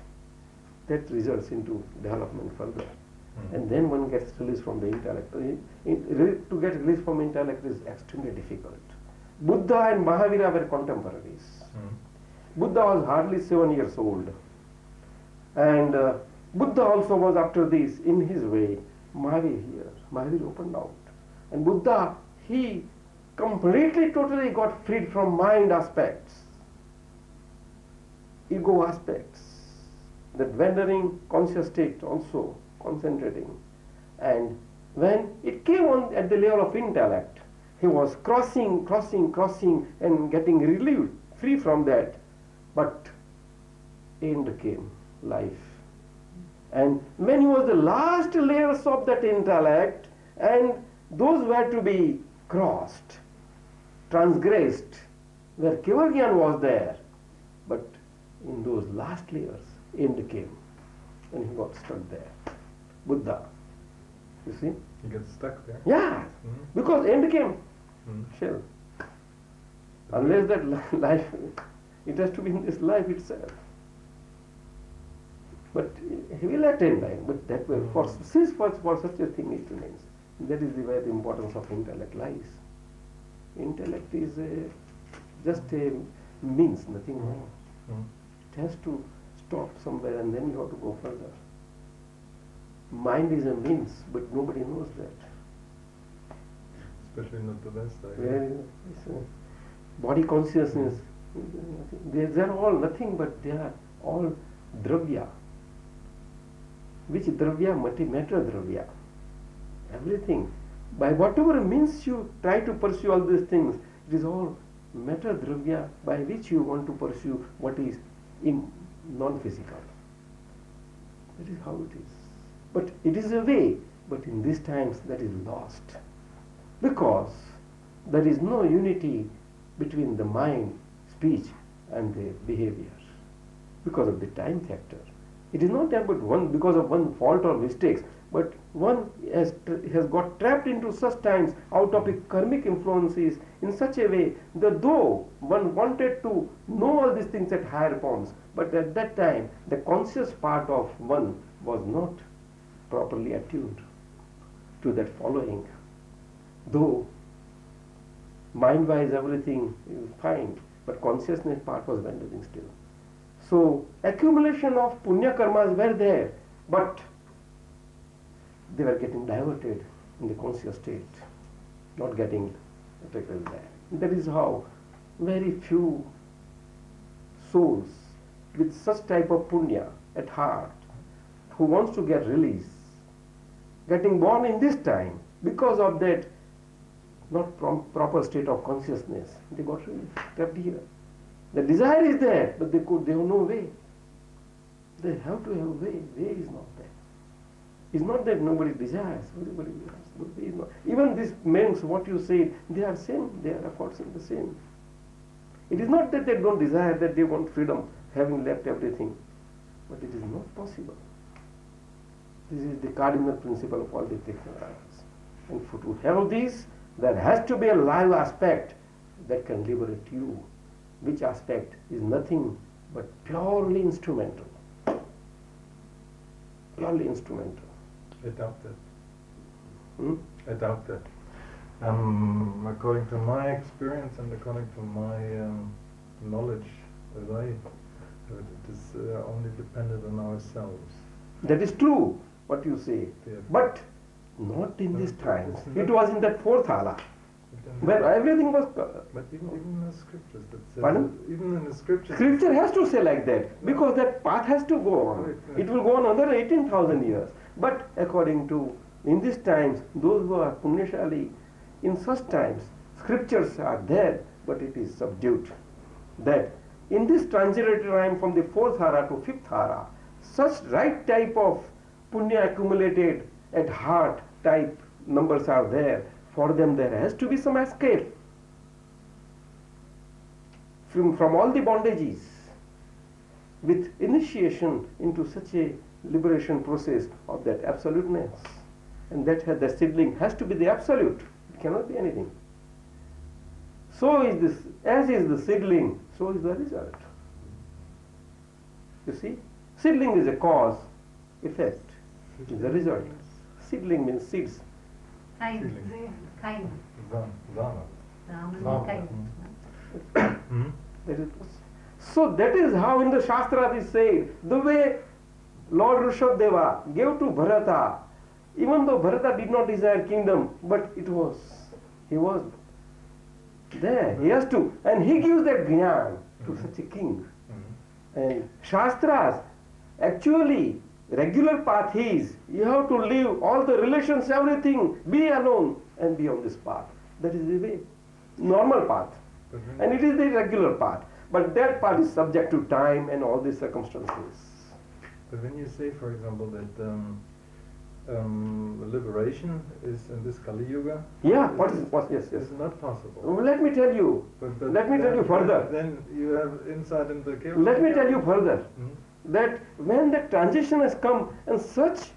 that results into development further. And then one gets released from the intellect. To get released from intellect is extremely difficult. Buddha and Mahavira were contemporaries. Buddha was hardly 7 years old. And Buddha also was after this, in his way. Mahavir opened out. And Buddha, he completely, totally got freed from mind aspects, ego aspects, that wandering conscious state also concentrating. And when it came on at the level of intellect, he was crossing and getting relieved, free from that. But end came, life. And when he was the last layers of that intellect, and those were to be crossed, transgressed, where Kevalgyan was there, but in those last layers, end came, and he got stuck there. Buddha, you see? You get stuck there? Yeah, because end came, shell. Unless that life, it has to be in this life itself. But he will attain life, but that way, for such a thing it remains. That is where the importance of intellect lies. Intellect is just a means, nothing more. It has to stop somewhere and then you have to go further. Mind is a means, but nobody knows that. Especially not the West, I It's body consciousness, they are all nothing but they are all dravya. Which dravya? Matter dravya. Everything. By whatever means you try to pursue all these things, it is all matter dravya by which you want to pursue what is non-physical. That is how it is. But it is a way, but in these times that is lost. Because there is no unity between the mind, speech and the behavior. Because of the time factor. It is not about one because of one fault or mistakes, but one has got trapped into such times out of karmic influences in such a way that though one wanted to know all these things at higher forms, but at that time the conscious part of one was not properly attuned to that following. Though mind-wise everything is fine, but consciousness part was wandering still. So accumulation of punya karmas were there, but they were getting diverted in the conscious state, not getting affected there. That is how very few souls with such type of punya at heart, who wants to get release, getting born in this time, because of that not proper state of consciousness, they got really trapped here. The desire is there, but they have no way. They have to have a way. Way is not there. It's not that nobody desires. Everybody desires. The way is not. Even these monks, what you say, they are same. They are efforts in the same. It is not that they don't desire, that they want freedom, having left everything. But it is not possible. This is the cardinal principle of all the technologies. And for to have this, there has to be a live aspect that can liberate you. Which aspect is nothing but purely instrumental. Purely instrumental. I doubt that. Hmm? I doubt that. According to my experience and according to my knowledge, it is only dependent on ourselves. That is true, what you say. Yeah. But not in these times. It was in that fourth ala, where everything was... But even in the scriptures, that says Pardon? even in the scriptures... Scripture has to say like that, because that path has to go on. It will go on another 18,000 years. But according to, in these times, those who are punyashali, in such times, scriptures are there, but it is subdued. That in this transitory time from the fourth hara to fifth hara, such right type of punya accumulated at heart type numbers are there. For them there has to be some escape from all the bondages with initiation into such a liberation process of that absoluteness. And that the seedling has to be the absolute. It cannot be anything. So is this, as is the seedling, so is the result. You see? Seedling is a cause, effect, is the result. Seedling means seeds. Kind. Zana. That is, so that is how in the Shastra is said, the way Lord Rishabdeva gave to Bharata, even though Bharata did not desire kingdom, but he was there, he has to, and he gives that Gnani to such a king. And Shastras Actually, regular path is, you have to leave all the relations, everything, be alone and be on this path. That is the way, normal path. And it is the regular path. But that path is subject to time and all these circumstances. But when you say, for example, that liberation is in this Kali Yuga, Yeah, yes. is not possible. Well, let me tell you. But Let me tell you further. Then you have insight into the chaos. Let me tell you further. Mhm. That when the transition has come and such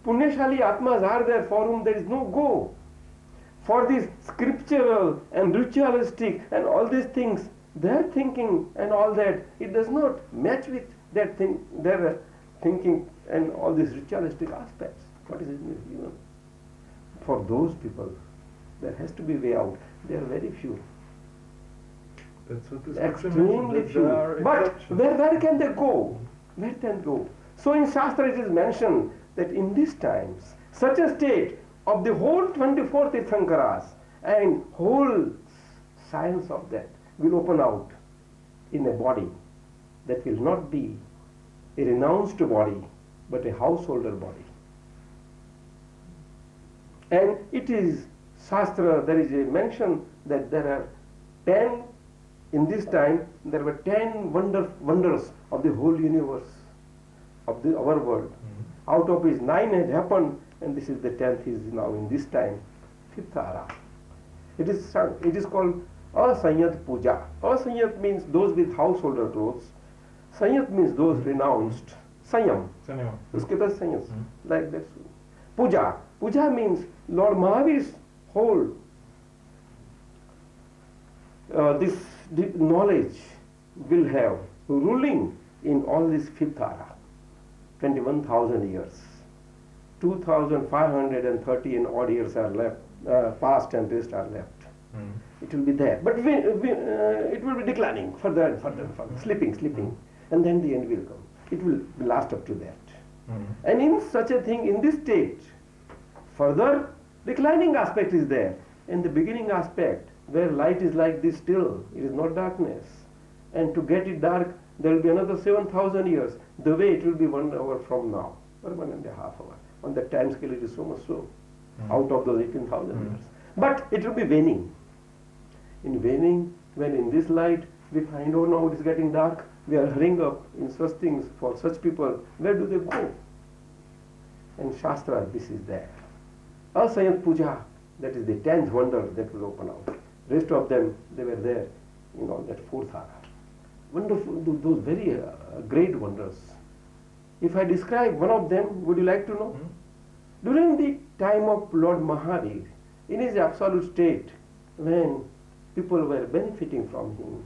Punyashali Atmas are there for whom there is no go. For these scriptural and ritualistic and all these things, their thinking and all that, it does not match with that thing, their thinking and all these ritualistic aspects. What is it even? For those people, there has to be way out. There are very few. That's what the scripture Extremely mentions, that few. there are But exceptions. where can they go? Where can they go? So in Shastra it is mentioned that in these times, such a state of the whole 24 Tirthankaras and whole science of that will open out in a body that will not be a renounced body but a householder body. And it is Shastra, there is a mention that there are 10, in this time, there were 10 wonders of the whole universe, of our world. Out of which 9 had happened, and this is the 10th is now in this time, 5th ara. It is sung, it is called Asanyat Puja. Asanyat means those with householder clothes. Sanyat means those renounced. Sanyam. Uske paas sanyam. Like that. Puja. Puja means Lord Mahavir's whole this knowledge will have ruling in all this 5th ara. 21,000 years. 2,530 and odd years are left, past and rest are left. It will be there. But it will be declining further and further and further, slipping. And then the end will come. It will last up to that. And in such a thing, in this state, further declining aspect is there. And the beginning aspect, where light is like this still, it is not darkness. And to get it dark, there will be another 7,000 years. The way it will be 1 hour from now, or 1.5 hours. On the time scale it is so much so, out of those 18,000 years. But it will be waning. In waning, when in this light we find, oh now it is getting dark, we are hurrying up in such things for such people, where do they go? And Shastra, this is there. Asayat Puja, that is the 10th wonder that will open out. Rest of them, they were there in all that 4th ara. Wonderful, those very great wonders. If I describe one of them, would you like to know? During the time of Lord Mahavir, in his absolute state, when people were benefiting from him,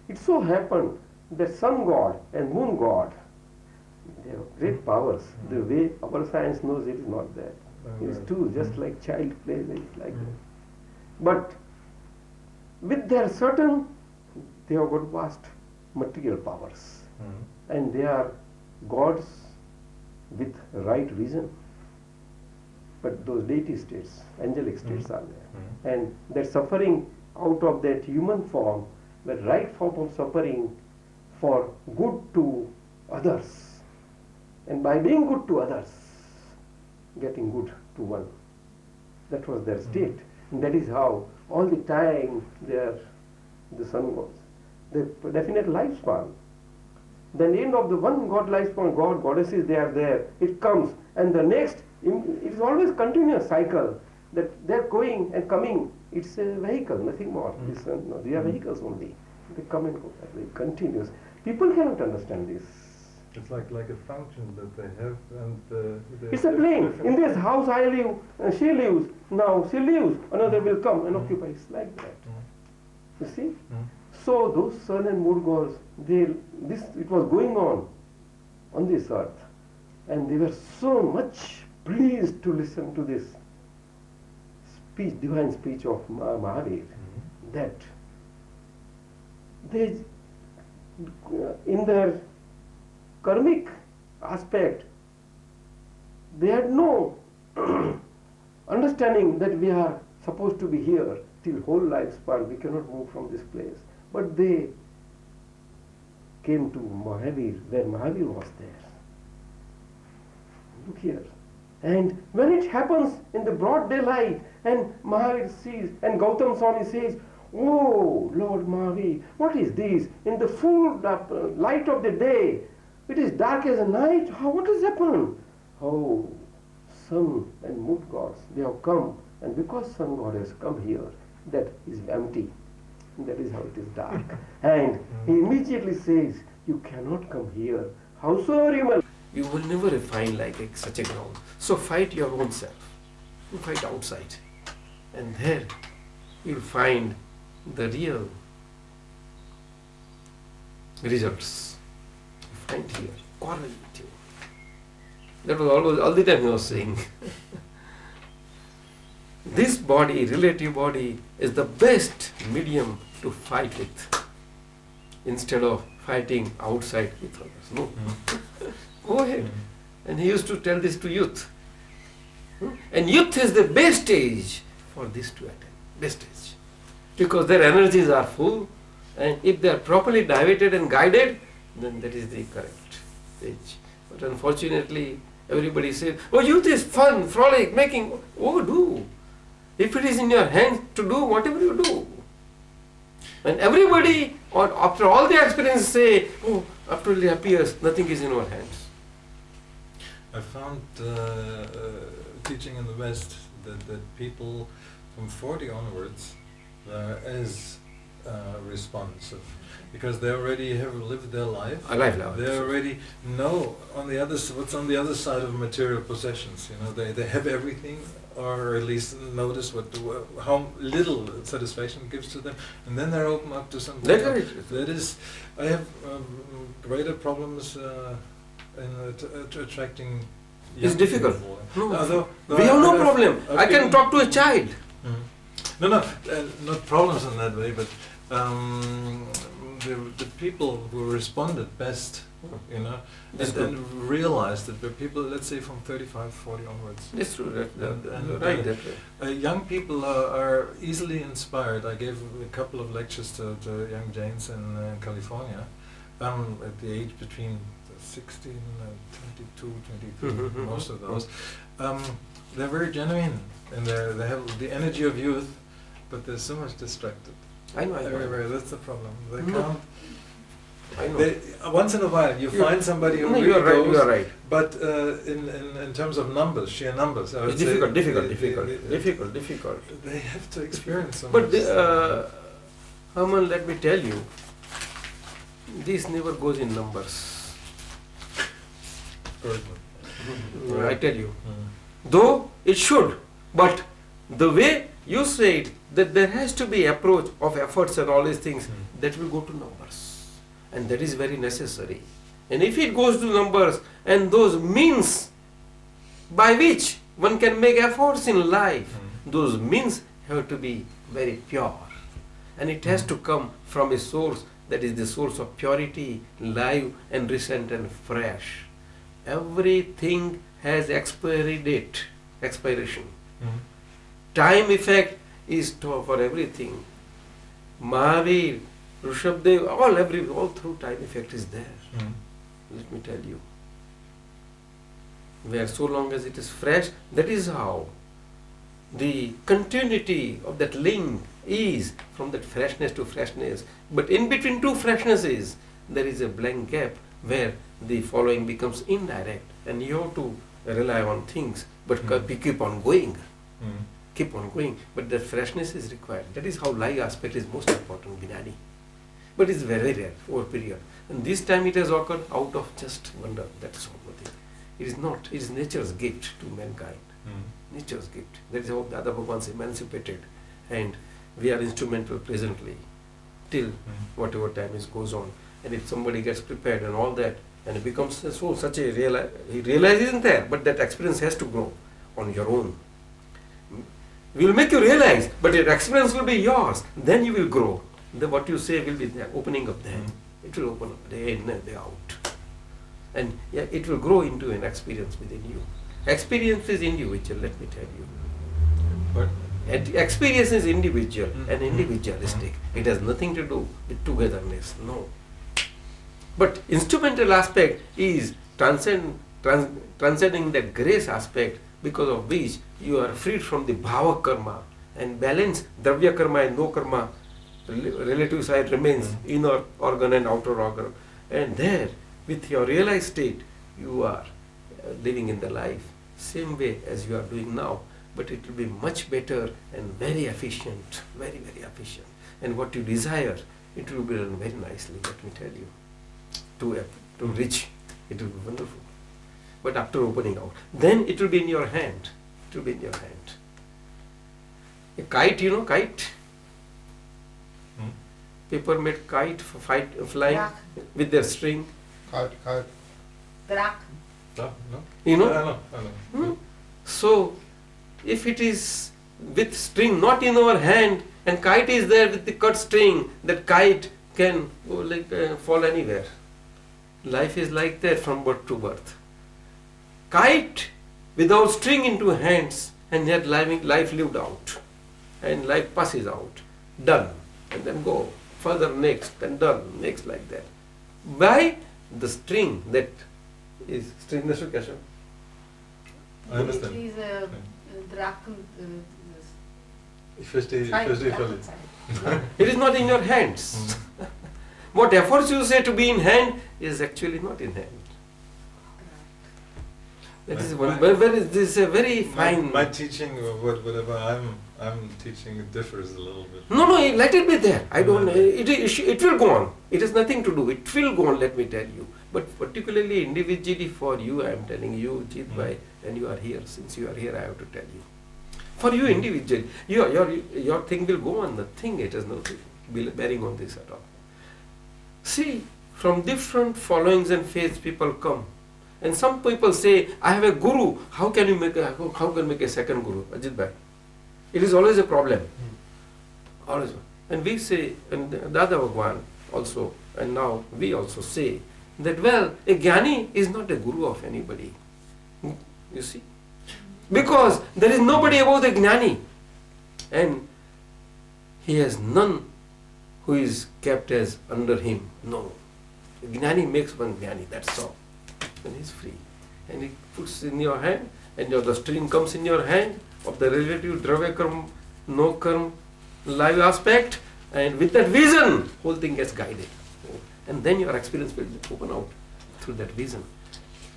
it so happened that sun god and moon god, they have great powers. The way our science knows it is not that. It is too, just like child play, it's like that. But with their certain, they have got vast material powers. And they are gods with right vision. But those deity states, angelic states are there. And that suffering out of that human form, the right form of suffering for good to others. And by being good to others, getting good to one. That was their state. And that is how all the time they are the sun gods. The definite lifespan. Then end of the one god lifespan, god, goddesses, they are there. It comes, and the next, it is always continuous cycle. That they are going and coming. It's a vehicle, nothing more. No, they are vehicles only. They come and go. They continuous. People cannot understand this. It's like a function that they have, and it's a plane. In this house I live, she lives. Now she leaves, another will come and occupy. It's like that. You see? So those sun and moon gods, it was going on this earth, and they were so much pleased to listen to this speech, divine speech of Mahavir, that they, in their karmic aspect, they had no understanding that we are supposed to be here till whole lifespan, we cannot move from this place. But they came to Mahavir, where Mahavir was there, look here. And when it happens in the broad daylight, and Mahavir sees, and Gautam Swami says, "Oh, Lord Mahavir, what is this? In the full light of the day, it is dark as a night. What has happened? Oh, sun and moon gods, they have come, and because sun god has come here, that is empty. That is how it is dark." And he immediately says, "You cannot come here. Howsoever you will never find like such a ground. So fight your own self. You fight outside. And there you'll find the real results. You find here, quarrel with you." That was always all the time he was saying. This body, relative body, is the best medium to fight with, instead of fighting outside with others. No. Go ahead. And he used to tell this to youth. And youth is the best age for this to attain. Best age. Because their energies are full, and if they are properly diverted and guided, then that is the correct age. But unfortunately, everybody says, "Oh, youth is fun, frolic, making." Oh, do. If it is in your hands to do whatever you do. And everybody, or after all the experiences, say, "Oh, after it appears, nothing is in our hands." I found teaching in the West that people from 40 onwards are as responsive, because they already have lived their life. They already know what's on the other side of material possessions. They have everything, or at least notice how little satisfaction gives to them, and then they're open up to something. That is, I have greater problems in attracting. It's difficult. No, we have no problem. I can talk to a child. No, not problems in that way, but the people who responded best, and realized that the people, let's say from 35, 40 onwards. It's true. Young people are easily inspired. I gave a couple of lectures to young Jains in California, at the age between 16 and 22, 23, most of those. They're very genuine, and they have the energy of youth, but they're so much distracted. I know. That's the problem. They No. can't. I know. Once in a while, you find somebody who No, really you are right. goes, You are right. but in terms of numbers, sheer numbers, I would It's say difficult. They have to experience so But much. Haman, let me tell you, this never goes in numbers. I tell you. Though it should, but the way you said that there has to be approach of efforts and all these things, that will go to numbers. And that is very necessary. And if it goes to numbers, and those means by which one can make efforts in life, those means have to be very pure. And it has to come from a source that is the source of purity, live and recent and fresh. Everything has expiration. Time effect is for everything. Mahavir, Rishabdev, all through time effect is there. Let me tell you. Where so long as it is fresh, that is how the continuity of that link is from that freshness to freshness. But in between two freshnesses, there is a blank gap where the following becomes indirect, and you have to rely on things, but keep on going. Keep on going, but the freshness is required. That is how life aspect is most important, Gnani. But it's very rare over period. And this time it has occurred out of just wonder. That is all nothing. It is not. It is nature's gift to mankind. Nature's gift. That is how Dada Bhagwan is emancipated, and we are instrumental presently till whatever time goes on. And if somebody gets prepared and all that, and it becomes such a he realizes isn't there, but that experience has to grow on your own. We will make you realize, but your experience will be yours. Then you will grow. What you say will be the opening of them. It will open up day in and day out. And it will grow into an experience within you. Experience is individual, let me tell you. But experience is individual and individualistic. It has nothing to do with togetherness. No. But instrumental aspect is transcend transcending that grace aspect, because of which you are freed from the bhava karma and balance dravya karma and no karma. Relative side remains inner organ and outer organ, and there with your realized state you are living in the life same way as you are doing now, but it will be much better and very efficient, very efficient, and what you desire, it will be done very nicely, let me tell you, to reach, it will be wonderful. But after opening out, then it will be in your hand, it will be in your hand. A kite, you know, kite? People made kite for flying with their string. Kite. Drak. No? You know? I know. So, if it is with string not in our hand and kite is there with the cut string, that kite can fall anywhere. Life is like that from birth to birth. Kite without string into hands, and yet life lived out. And life passes out. Done. And then go. Further next, and done. Next, like that. By the string that is string. I understand. It is a drak. It is not in your hands. What efforts you say to be in hand is actually not in hand. That is one. This is a very fine. My teaching, or whatever I'm teaching, it differs a little bit. No, let it be there. I don't. It will go on. It has nothing to do. It will go on. Let me tell you. But particularly individually for you, I am telling you, Jit Bhai, and you are here. Since you are here, I have to tell you. For you individually, your thing will go on. Nothing. It has no bearing on this at all. See, from different followings and faiths, people come. And some people say, I have a guru. How can you make a second guru, Ajit Bhai? It is always a problem. Always. And we say, and Dada Bhagwan also, and now we also say, that well, a Gnani is not a guru of anybody. You see? Because there is nobody above the Gnani. And he has none who is kept as under him. No. The Gnani makes one Gnani, that's all. And he is free. And he puts in your hand, and the string comes in your hand of the relative dravya karma, no karma, live aspect, and with that vision, whole thing gets guided. And then your experience will open out through that vision.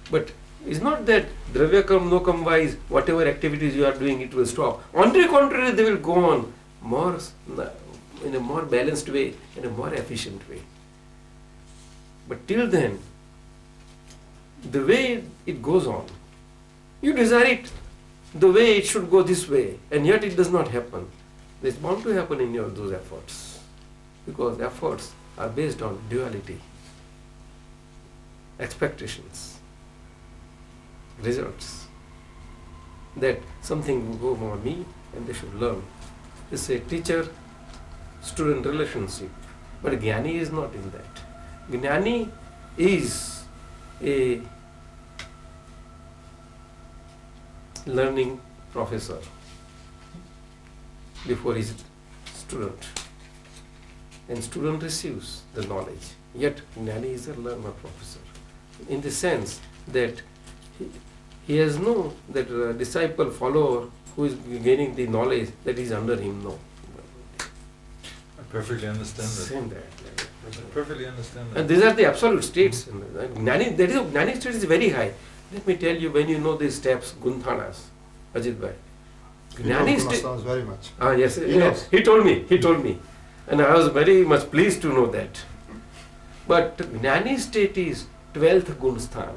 But it's not that dravya karma, no karma wise, whatever activities you are doing, it will stop. On the contrary, they will go on more in a more balanced way, in a more efficient way. But till then, the way it goes on, you desire it the way it should go this way, and yet it does not happen. It's bound to happen in those efforts, because efforts are based on duality, expectations, results. That something will go on me and they should learn. It's a teacher-student relationship, but Gnani is not in that. Gnani is a learning professor before his student, and student receives the knowledge, yet Gnani is a learner professor, in the sense that he has no disciple follower who is gaining the knowledge that is under him. No. I perfectly understand that. Same that. I perfectly understand that. And these are the absolute states. Gnani state is very high. Let me tell you, when you know these steps, Gunthanas, Ajit Bhai. Gnani state sounds very much. Yes, he told me. And I was very much pleased to know that. But Gnani state is 12th Gunsthan.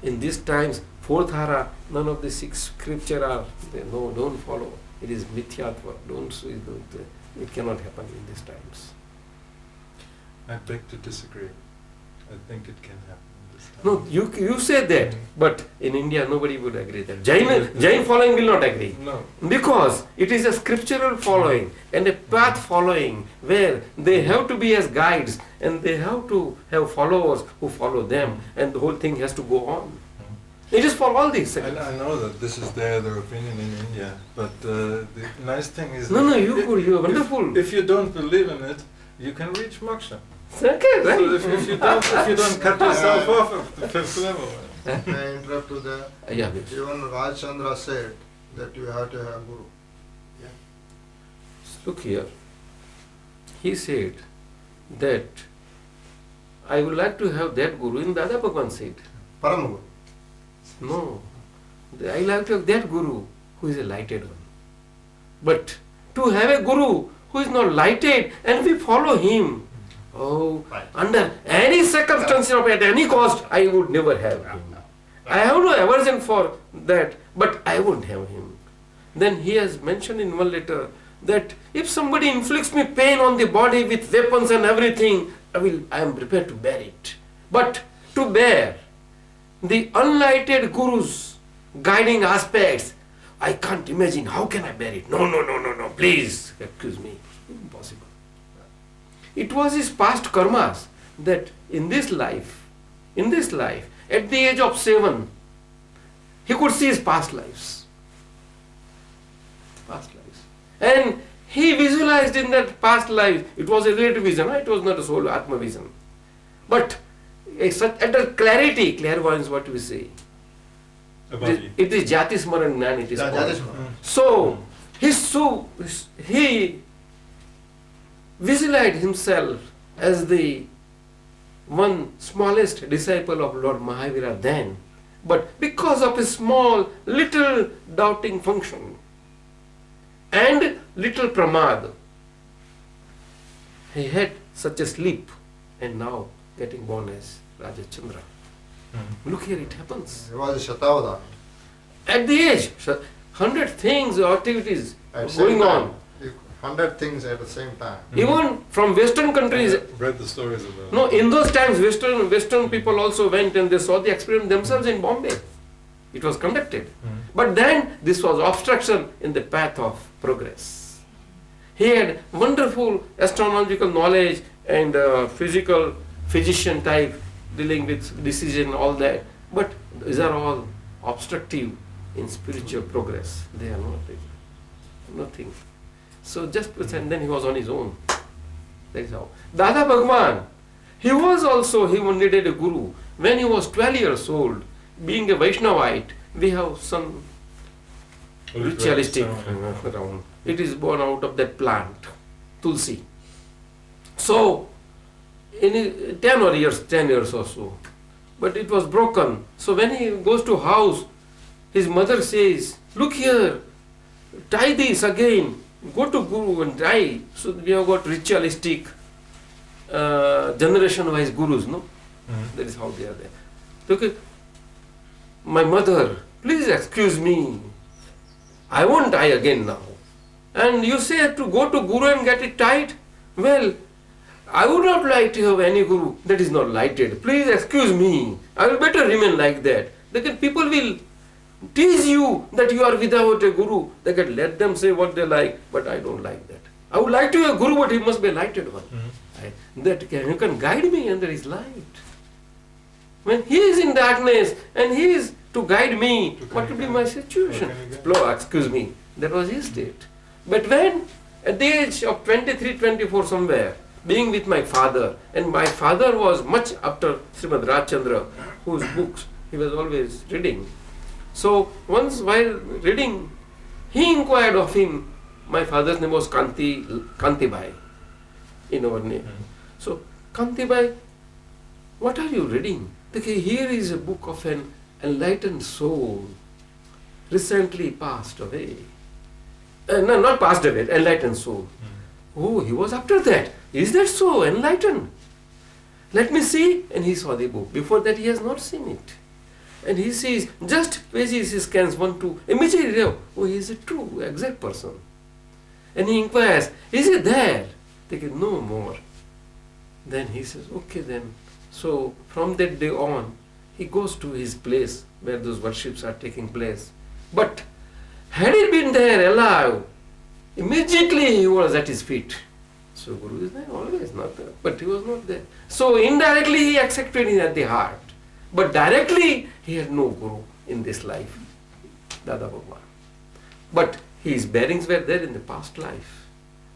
In these times, 4th Hara, none of the 6 scripture are, don't follow. It is mithyatva. It cannot happen in these times. I beg to disagree. I think it can happen in this time. No, you say that, but in India nobody would agree that. Jain following will not agree. No. Because it is a scriptural following and a path following where they have to be as guides and they have to have followers who follow them, and the whole thing has to go on. It is for all these. I know that this is their opinion in India, but the nice thing is... No, you are wonderful. If you don't believe in it, you can reach moksha. Okay, right. So if you don't cut yourself off at the 5th level. May I interrupt you there? Yeah, please. Even Rajchandra said that you have to have guru. Look here. He said that I would like to have that guru. In Dada Bhagwan said, Param Guru. no, I like to have that guru who is a lighted one. But to have a guru who is not lighted and we follow him, oh, Right. under any circumstance or at any cost, I would never have him. I have no aversion for that, but I won't have him. Then he has mentioned in one letter that if somebody inflicts me pain on the body with weapons and everything, I am prepared to bear it. But to bear the unlighted guru's guiding aspects, I can't imagine. How can I bear it? No, please, excuse me. Impossible. It was his past karmas that in this life, at the age of 7, he could see his past lives. And he visualized in that past life, it was a relative vision, it was not a soul Atma vision. But at a clarity, clairvoyance, what we say. It is Jati Smaran Gnani, it is Jati called. Smaran. So, he visualized himself as the one smallest disciple of Lord Mahavira then. But because of his small, little doubting function and little pramad, he had such a sleep and now getting born as Raja Chandra. Look here, it happens. He was a Shatavadana. At the age, 100 things or activities At the same going time. on. 100 things at the same time. Even from Western countries. Read the stories about. No, in those times, Western people also went and they saw the experiment themselves in Bombay. It was conducted. But then this was obstruction in the path of progress. He had wonderful astronomical knowledge and physical physician type dealing with decision, all that. But these are all obstructive in spiritual progress. They are not nothing. So just pretend, then he was on his own. That is how. Dada Bhagwan, he needed a guru. When he was 12 years old, being a Vaishnavite, we have some ritualistic around. It is born out of that plant, Tulsi. So, in 10 years or so, but it was broken. So when he goes to house, his mother says, look here, tie this again, go to Guru and try. So we have got ritualistic, generation-wise gurus, no? That is how they are there. Okay, my mother, please excuse me, I won't tie again now. And you say to go to Guru and get it tied? Well, I would not like to have any guru that is not lighted. Please excuse me, I will better remain like that. People will tease you that you are without a guru. They can let them say what they like, but I don't like that. I would like to have a guru, but he must be a lighted one. You can guide me under his light. When he is in darkness and he is to guide me, what will be my situation? Excuse me, that was his state. But when at the age of 23, 24 somewhere, being with my father, and my father was much after Srimad Rajchandra, whose books he was always reading. So once while reading, he inquired of him. My father's name was Kantibai in our name. So, Kantibai, what are you reading? Here is a book of an enlightened soul, recently passed away. No, not passed away, enlightened soul. Oh, he was after that. Is that so? Enlightened? Let me see. And he saw the book. Before that, he has not seen it. And he sees, just pages, he scans 1, 2. Immediately, oh, he is a true, exact person. And he inquires, is it there? They get no more. Then he says, okay then. So from that day on, he goes to his place where those worships are taking place. But had he been there alive, immediately he was at his feet. So Guru is there always, not there. But he was not there. So indirectly he accepted him at the heart. But directly he had no Guru in this life, Dada Bhagwan. But his bearings were there in the past life.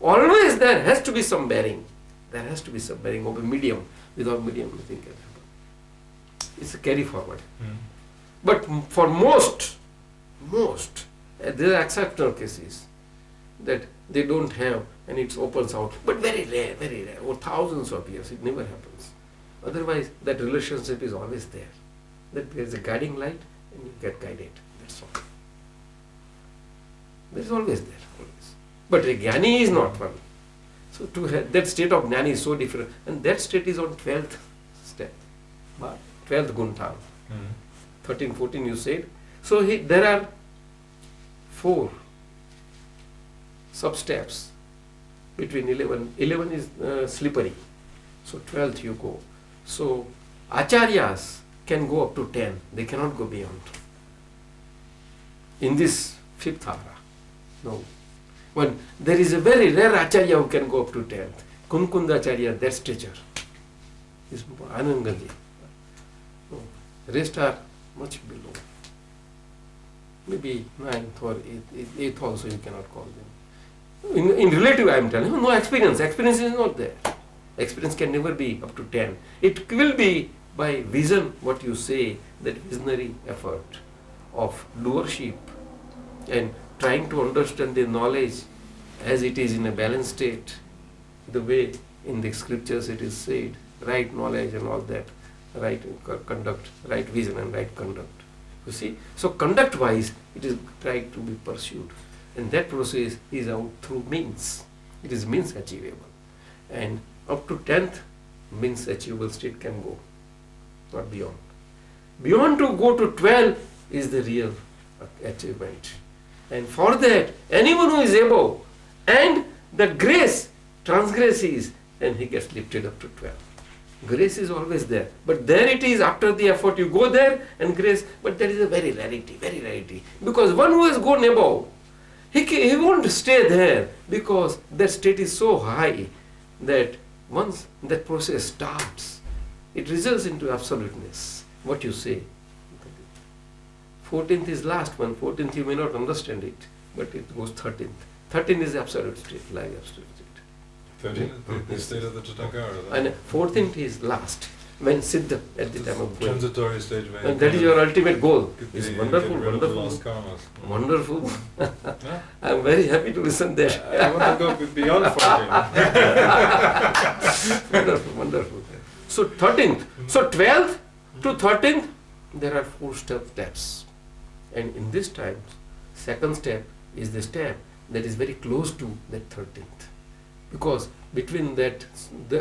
Always there has to be some bearing. There has to be some bearing of a medium. Without medium, nothing can happen. It's a carry forward. But for most, there are exceptional cases that they don't have and it opens out. But very rare, over thousands of years, it never happens. Otherwise, that relationship is always there. That there is a guiding light and you get guided. That's all. That is always there, always. But a Gnani is not one. So to have that state of Gnani is so different. And that state is on 12th step. 12th Guntan. 13, 14 you said. So there are 4 sub-steps between 11. 11 is slippery. So 12th you go. So Acharyas can go up to 10. They cannot go beyond. In this 5th Ara. No. When there is a very rare Acharya who can go up to 10th. Kunkunda Acharya, that stature is Anangaji. No. Rest are much below. Maybe 9th or 8th also you cannot call them. In relative I am telling you, no experience. Experience is not there. Experience can never be up to 10. It will be by vision, what you say, that visionary effort of doership and trying to understand the knowledge as it is in a balanced state, the way in the scriptures it is said, right knowledge and all that, right conduct, right vision and right conduct. You see? So conduct wise, it is tried to be pursued. And that process is out through means. It is means achievable. And up to 10th means achievable state can go, not beyond. Beyond to go to 12 is the real achievement. And for that, anyone who is above and the grace transgresses, and he gets lifted up to 12. Grace is always there. But there it is, after the effort you go there and grace, but there is a very rarity. Because one who has gone above, he won't stay there because that state is so high that once that process starts, it results into absoluteness. What you say. 14th is last one. 14th you may not understand it, but it goes 13th. 13th is absolute state, like absolute state. 13th, the state of the Tathagata. And 14th is last, when Siddha at the time of going. Transitory stage where And that is your ultimate goal. It's you wonderful, get rid of the wonderful. lost karmas. Wonderful. Yeah? I am very happy to listen there. I want to go beyond 14. Wonderful. So 13th. So 12th to 13th, there are 4 steps. And in this time, second step is the step that is very close to that 13th. Because between that,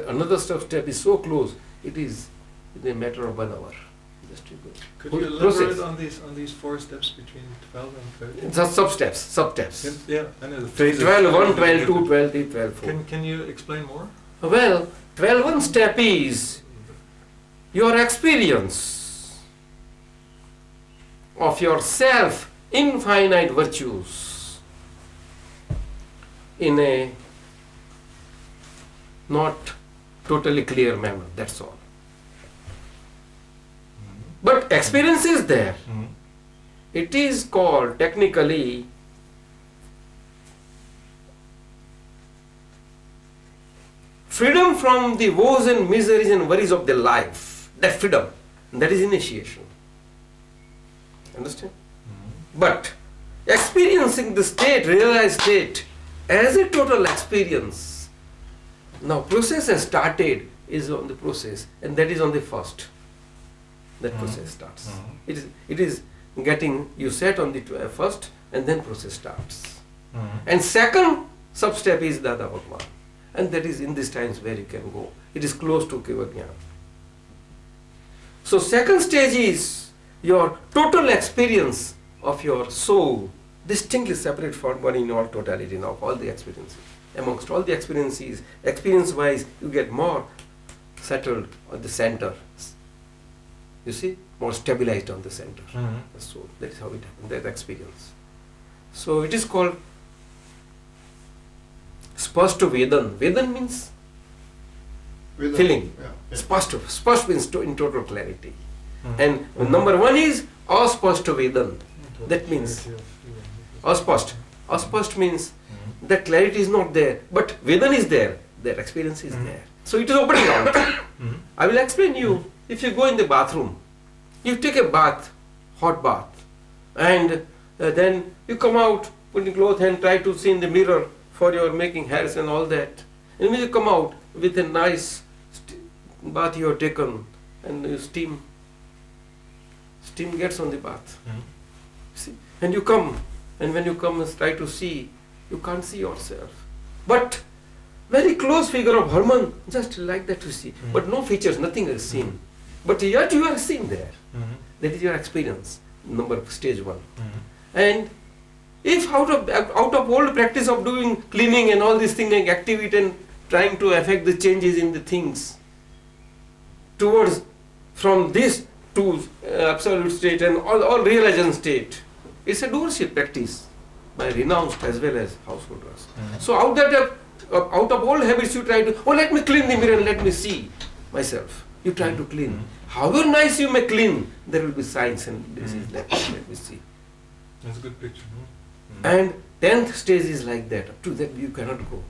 another step is so close, it is in a matter of 1 hour. Just to go. Could you elaborate on these 4 steps between 12 and 13? It's sub-steps. Yeah, I know the phases. 12, 1, 12, 2, 12, 3, 12, 4. Can you explain more? Well, 12, 1 step is your experience of yourself, infinite virtues, in a not totally clear manner, that's all. But experience is there. It is called technically freedom from the woes and miseries and worries of the life. That freedom, that is initiation. Understand? But experiencing the state, realized state, as a total experience. Now process has started, is on the process, and that is on the first. That process starts. It is getting, you set on the first, and then process starts. And second sub-step is Dada Bhagwan. And that is in these times where you can go. It is close to Kivajnana. So second stage is your total experience of your soul, distinctly separate from one in all totality now, all the experiences. Amongst all the experiences, experience-wise, you get more settled on the center. You see, more stabilized on the center. So that is how it happens, that experience. So it is called Spashta Vedan. Vedan means feeling. Spashta means in total clarity. And number 1 is Aspashta Vedan. That means Aspashta. Aspashta means that clarity is not there, but Vedan is there, that experience is there. So it is opening out. I will explain you. If you go in the bathroom, you take a bath hot bath, and then you come out, putting clothes and try to see in the mirror for your making hairs and all that. And when you come out with a nice bath you have taken, and you steam gets on the bath. See? And you come, and when you come and try to see, you can't see yourself. But very close figure of Herman, just like that you see. But no features, nothing is seen. But yet you are seen there. That is your experience, stage 1. And if out of all the practice of doing cleaning and all these things, like activity and trying to affect the changes in the things towards from this to absolute state and all realization state, it's a doership practice by renounced as well as householders. So out of all habits you try to, let me clean the mirror and let me see myself. You try to clean. However nice you may clean, there will be signs and this is let me see. That's a good picture. And 10th stage is like that. Up to that you cannot go.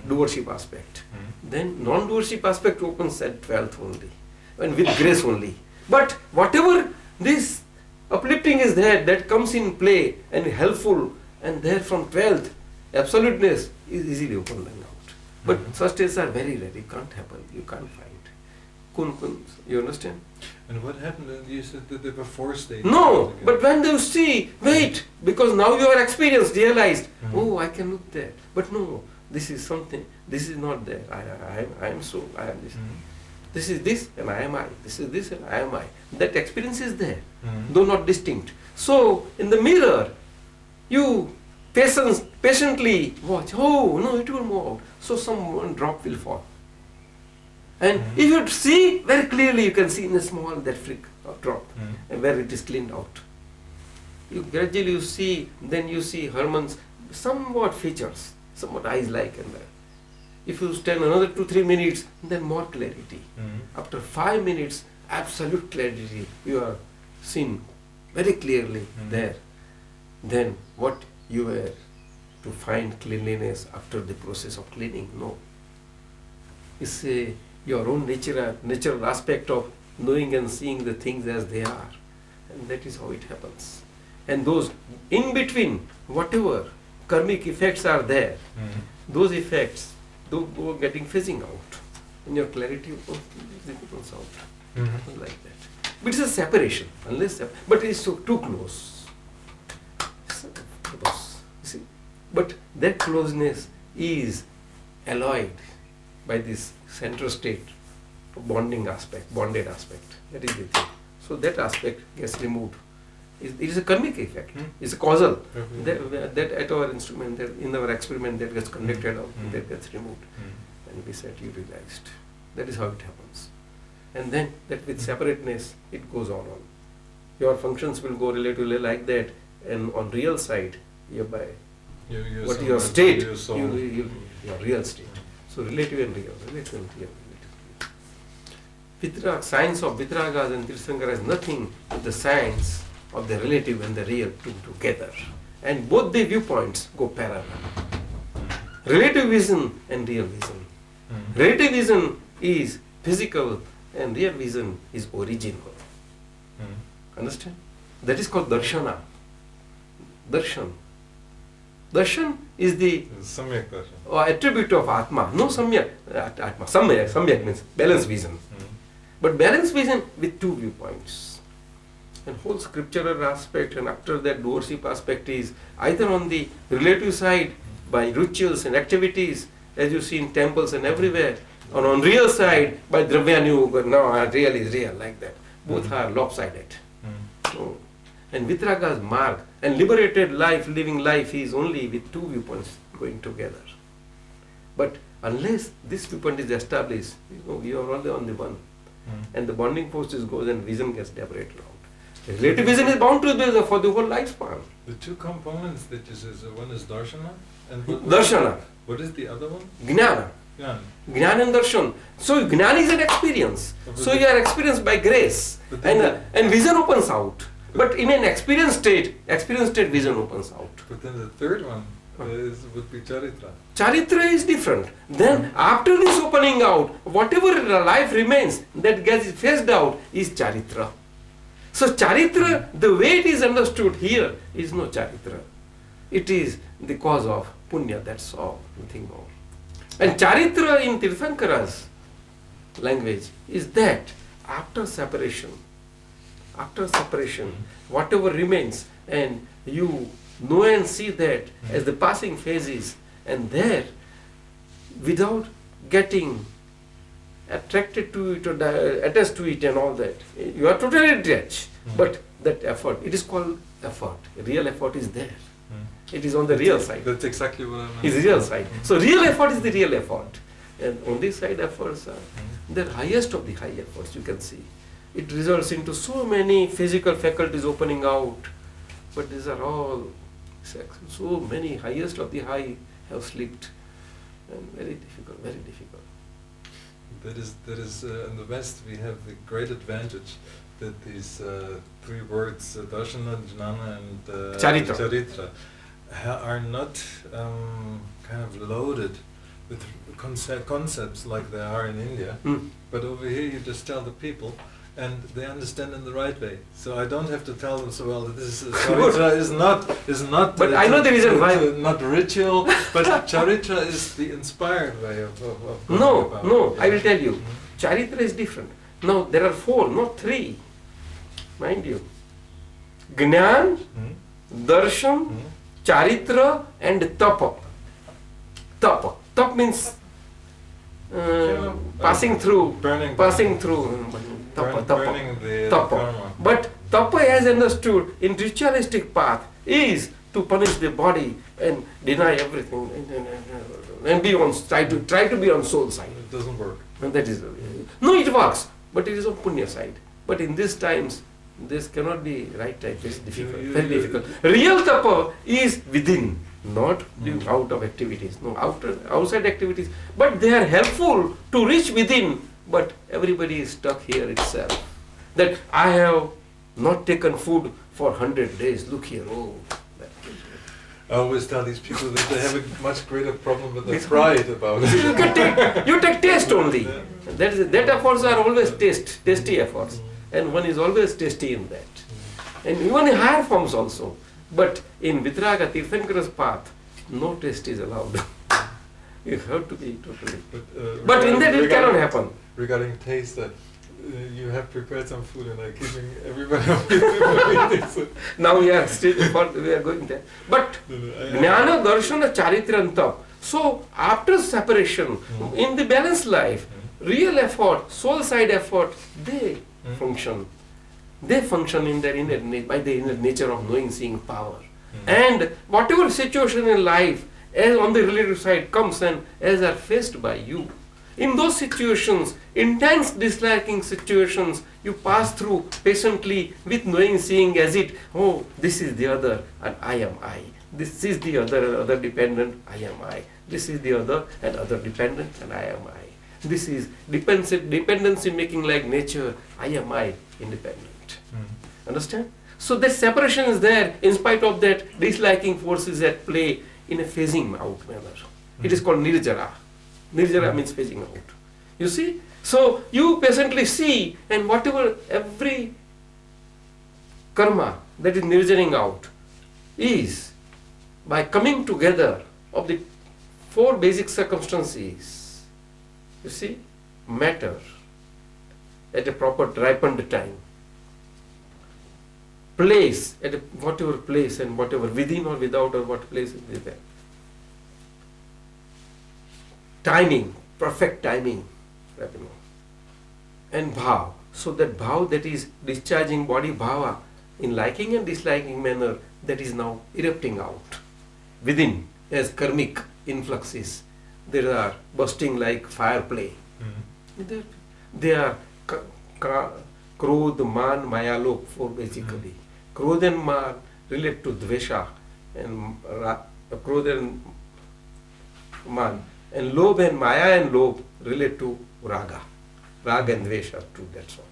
Doership aspect. Then non-doership aspect opens at 12th only, and with grace only. But whatever this uplifting is there, that comes in play and helpful, and there from 12th, absoluteness is easily opened and out. But first stages are very rare. It can't happen. You can't find. You understand? And what happened? You said that there were 4 stages. No, but when you see, wait, because now you are experienced, realized, I can look there. But no, this is something, this is not there. I am so, I am this. This is this and I am I. This is this and I am I. That experience is there, though not distinct. So, in the mirror, you patiently watch, it will move out. So some one drop will fall. And if you see very clearly, you can see in a small that flick of drop, and where it is cleaned out. You gradually see, then you see Herman's somewhat features, somewhat eyes-like, and if you stand another 2-3 minutes, then more clarity. After 5 minutes, absolute clarity. You are seen very clearly there. Then what you were to find cleanliness after the process of cleaning? No. It's your own natural aspect of knowing and seeing the things as they are, and that is how it happens. And those in between, whatever karmic effects are there, those effects don't go getting fizzing out, and your clarity comes out like that. But it's a separation, but it's so too close. See, but that closeness is alloyed by this central state bonded aspect. That is the thing. So that aspect gets removed. It is a karmic effect. It's a causal. That at our instrument, in our experiment, that gets conducted out, that gets removed. And we said, you realized. That is how it happens. And then that with separateness, it goes on. Your functions will go relatively like that, and on real side, hereby, what your state, your real state. So relative and real. Vitraga, science of Vitragas and Tirthankara has nothing with the science of the relative and the real together. And both the viewpoints go parallel. Relative vision and real vision. Relative vision is physical and real vision is original. Understand? That is called darshana. Darshan. Darshan is the attribute of Atma. No Samyak. Atma. Samyak means balanced vision. But balanced vision with 2 viewpoints. And whole scriptural aspect, and after that doership aspect is either on the relative side by rituals and activities, as you see in temples and everywhere, or on real side by Dravyanyuga, no, real is real, like that. Both are lopsided. So, and Vitraga's mark and liberated life, living life is only with 2 viewpoints going together. But unless this viewpoint is established, you are only on the one. And the bonding forces goes and vision gets separated out. Relative vision is bound to be for the whole lifespan. The 2 components that you said, one is darshana and Darshana. What is the other one? Gnana. Gnana and darshan. So Gnani is an experience. So you are experienced by grace. And vision opens out. But in an experienced state vision opens out. But then the third one would be charitra. Charitra is different. Then after this opening out, whatever life remains that gets phased out is charitra. So charitra, the way it is understood here, is no charitra. It is the cause of punya, that's all, nothing more. And charitra in Tirthankara's language is that after separation, whatever remains, and you know and see that as the passing phases, and there, without getting attracted to it or attached to it and all that, you are totally detached. But that effort, it is called effort. Real effort is there. It is on the real side. That's exactly what I meant. It's real side. So real effort is the real effort. And on this side efforts are the highest of the high efforts, you can see. It results into so many physical faculties opening out. But these are all, so many highest of the high have slipped. And very difficult, very difficult. That is in the West we have the great advantage that these three words, darshana, jnana and charitra, are not kind of loaded with concepts like they are in India. But over here you just tell the people and they understand in the right way. So I don't have to tell them so well that this is charitra is not But I know the reason why. Not ritual, but charitra is the inspired way of going about it. I will tell you. Charitra is different. Now there are 4, not 3. Mind you. Gnan, darshan, charitra and tapa. Tap means passing through. Burning Tapa. the Tapa. karma. But tapa, as understood in ritualistic path, is to punish the body and deny everything and be on try to be on soul side. It doesn't work. And that is no, it works, but it is on punya side. But in these times, this cannot be right type. It's difficult, very difficult. Real tapa is within, not out of activities. No, outside activities, but they are helpful to reach within. But everybody is stuck here itself. That I have not taken food for 100 days. Look here, I always tell these people that they have a much greater problem with their pride about it. you take taste only. That efforts are always tasty efforts. And one is always tasty in that. And even in higher forms also. But in Vitraga, Tirthankara's path, no taste is allowed. You have to be totally. But in that it cannot happen. Regarding taste, you have prepared some food and are keeping everybody up. Now we are going there. But Gnana, Darshana, Charitra and Tap. So after separation, in the balanced life, real effort, soul side effort, they function. They function in their by the inner nature of knowing, seeing power. And whatever situation in life, as on the relative side comes and as are faced by you, in those situations, intense disliking situations, you pass through patiently with knowing, seeing as it, oh, this is the other and I am I. This is the other dependent, I am I. This is the other and other dependent and I am I. This is dependency making like nature, I am I, independent. Understand? So that separation is there in spite of that disliking forces at play in a phasing out manner. It is called nirjara. Nirjara means phasing out. You see? So you patiently see, and whatever every karma that is nirjaring out is by coming together of the 4 basic circumstances. You see? Matter at a proper ripened time. Place at whatever place and whatever within or without or what place is there. Timing, perfect timing, and bhav. So that bhav that is discharging body bhava in liking and disliking manner, that is now erupting out within as karmic influxes. There are bursting like fire play. They are krodh, man, maya, lobh, 4 basically. Krodh and man relate to dvesha and krodh and man. And lobh and maya and lobh relate to raga. Raga and dvesha too, that's all.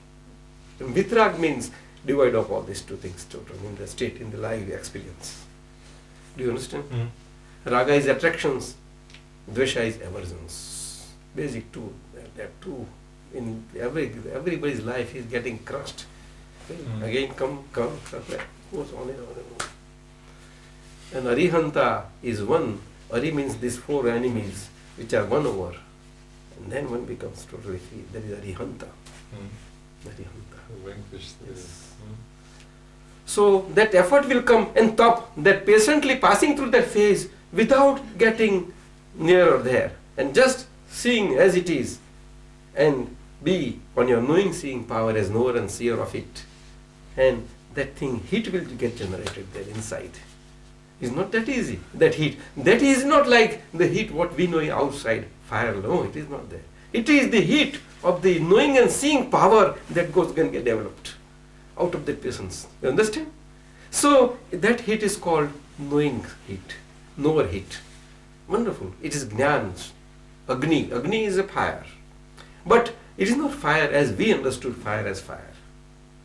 And vitrag means divide of all these 2 things totally in the state, in the live experience. Do you understand? Raga is attractions, dvesha is aversions. Basic 2, there are 2. In everybody's life is getting crushed Again come, that goes on and on and on. And Arihanta is one. Ari means these four enemies which are won over. And then one becomes totally free. That is Arihanta. Arihanta. Vanquish the. Yes. So that effort will come and top, that patiently passing through that phase without getting nearer there and just seeing as it is and be on your knowing seeing power as knower and seer of it. And that thing, heat will get generated there inside. It's not that easy, that heat. That is not like the heat what we know outside, fire. No, it is not there. It is the heat of the knowing and seeing power that goes and get developed out of that patience. You understand? So that heat is called knowing heat, knower heat. Wonderful. It is Gnani, Agni. Agni is a fire. But it is not fire as we understood fire as fire.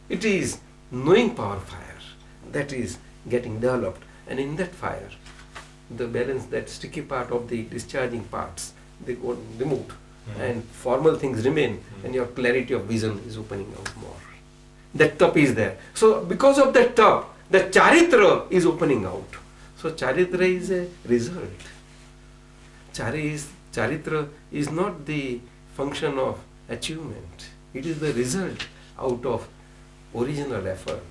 It is knowing power fire that is getting developed. And in that fire, the balance, that sticky part of the discharging parts, they go removed. And formal things remain, and your clarity of vision is opening out more. That tap is there. So because of that tap, the charitra is opening out. So charitra is a result. Charitra is not the function of achievement. It is the result out of original effort.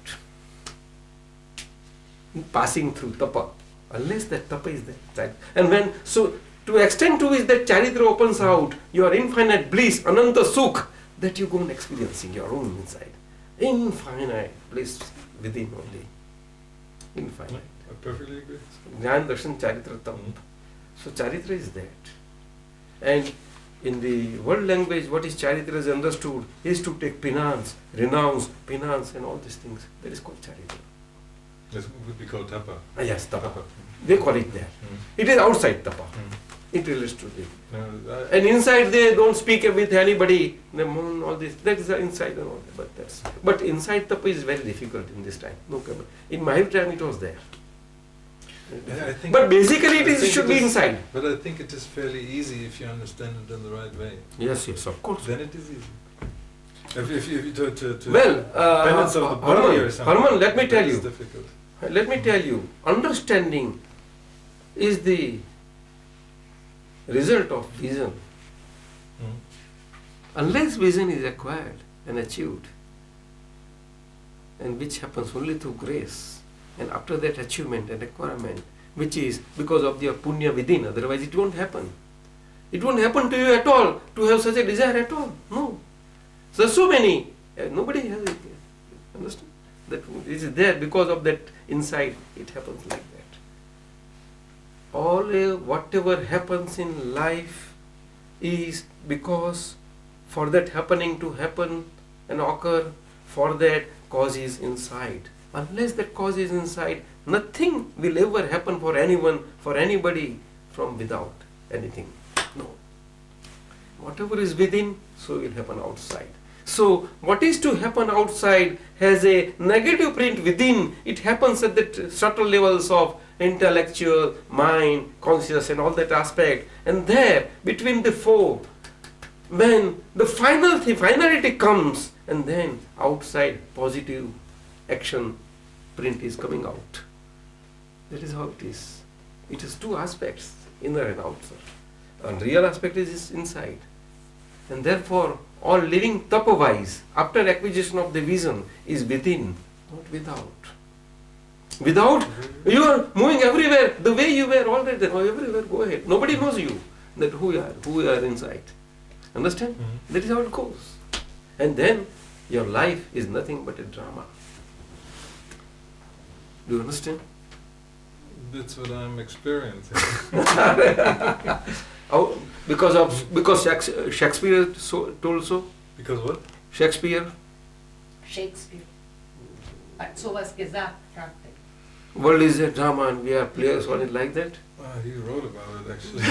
Passing through tapa. Unless that tapa is there. And when, so to extend to which that charitra opens out, your infinite bliss, ananta sukh, that you go on experiencing your own inside. Infinite bliss within only. Infinite. I perfectly agree. Jnana darshan charitra tam. So charitra is that. And in the world language, what is charitra is understood is to take penance, renounce, penance and all these things. That is called charitra. This would be called tapa. Yes, tapa. They call it there. It is outside tapa. It relates to the. And inside they don't speak with anybody. They moon all this. That is the inside and all that. But inside tapa is very difficult in this time. No problem. In my time it was there. I think But basically it should be inside. But I think it is fairly easy if you understand it in the right way. Yes, of course. Then it is easy. If you to Well, penance of the body or something. Harman, let me tell that is you. difficult. Let me tell you, understanding is the result of vision. Unless vision is acquired and achieved, and which happens only through grace, and after that achievement and acquirement, which is because of your punya within, otherwise it won't happen. It won't happen to you at all to have such a desire at all. No. So there's so many, nobody has it. Understand? That it is there because of that inside, it happens like that. All whatever happens in life is because for that happening to happen and occur, for that cause is inside. Unless that cause is inside, nothing will ever happen for anyone, for anybody from without anything. No. Whatever is within, so will happen outside. So what is to happen outside has a negative print within. It happens at the subtle levels of intellectual, mind, conscious and all that aspect. And there, between the four, when the finality comes, and then outside positive action print is coming out. That is how it is. It is two aspects, inner and outside. And real aspect is inside. And therefore, all living tapa-wise, after acquisition of the vision, is within, not without. Without, you are moving everywhere, the way you were already, everywhere, go ahead. Nobody knows you, that who you are inside. Understand? That is how it goes. And then, your life is nothing but a drama. Do you understand? That's what I'm experiencing. Because Shakespeare told so? Because what? Shakespeare. But so was gesagt. World is a drama and we are players on it like that. He wrote about it actually.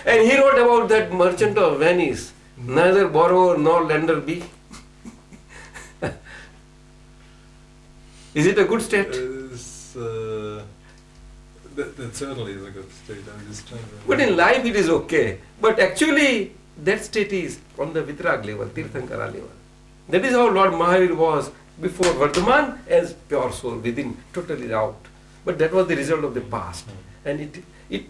and he wrote about that merchant of Venice. Neither borrower nor lender be. Is it a good state? That certainly is a good state. I'm just trying to remember. But in life it is okay. But actually that state is on the Vitrag level, Tirthankara level. That is how Lord Mahavir was before Vardhaman as pure soul within, totally out. But that was the result of the past. And it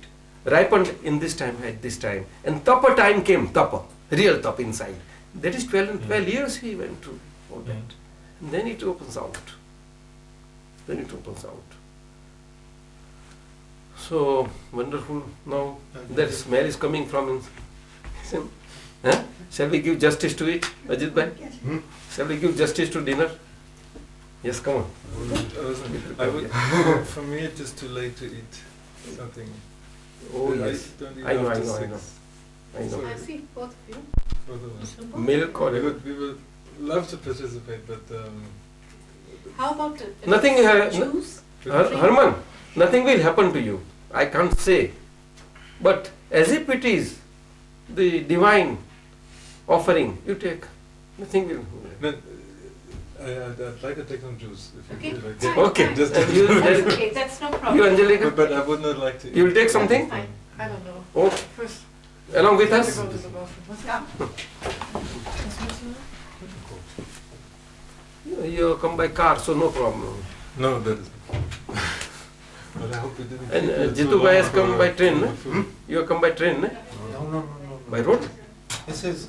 ripened in this time, at this time. And tapa time came, tapa, real tapa inside. That is 12 years he went through all that. And then it opens out. Then it opens out. So wonderful. Now that smell is coming from him. Huh? Shall we give justice to it, Ajit Bhai? Shall we give justice to dinner? Yes, come on. For me, it is too late to eat something. Oh yes, don't eat I know. after 6. I know. I see both of you. Both of us. Milk or We would love to participate, but How about nothing. juice? Herman, nothing will happen to you. I can't say, but as if it is the divine offering, you take. Nothing will. no, I'd like to take some juice. If Okay. you would like Fine, to. Okay. fine. Just You- That's okay, that's no problem. You, Angelika, But I would not like to. you will eat. take something Fine. I don't know. oh, First, along with I have us. to go to the bathroom. Let's go. You come by car, so no problem. No, that is. But I hope we didn't. And keep you too Jitu Bhai long has come for- by train, for no? food. You have come by train, no? No. By road? This is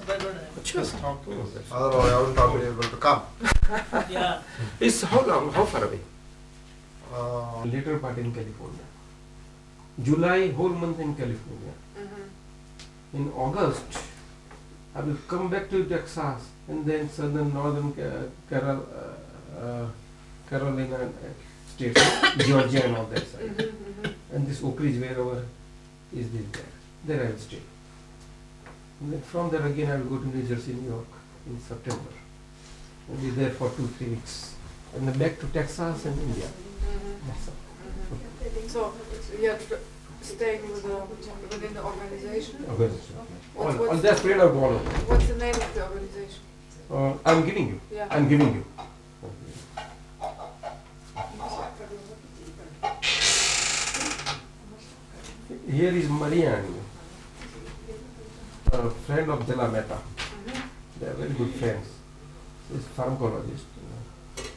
just talk to us. Otherwise, I wouldn't have been able to come. Yeah. It's how long? How far away? Uh, Later part in California. July, whole month in California. In August, I will come back to Texas and then southern, northern Carolina states, Georgia and all that side. And this Oak Ridge, wherever is this there. There I will stay. And then from there again I will go to New Jersey, New York in September. I'll be there for 2-3 weeks. And then back to Texas and India. That's all. So you're staying within the organization? Organization. What's- All that spread out all over. What's the name of the organization? I'm giving you. Yeah. I'm giving you. Here is Marianne, a friend of Jala Mehta. They are very good friends. She's a pharmacologist,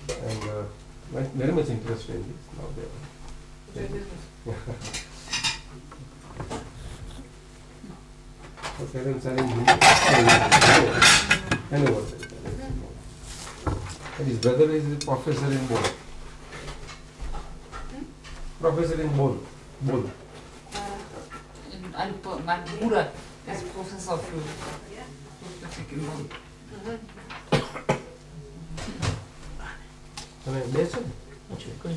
and very much interested in this. Now they are. Her parents are in Hanover. And his brother is a professor in Bonn. Professor in Bonn. Bonn. Mein Bruder ist Professor für Physik in Bonn. Can I listen? Okay.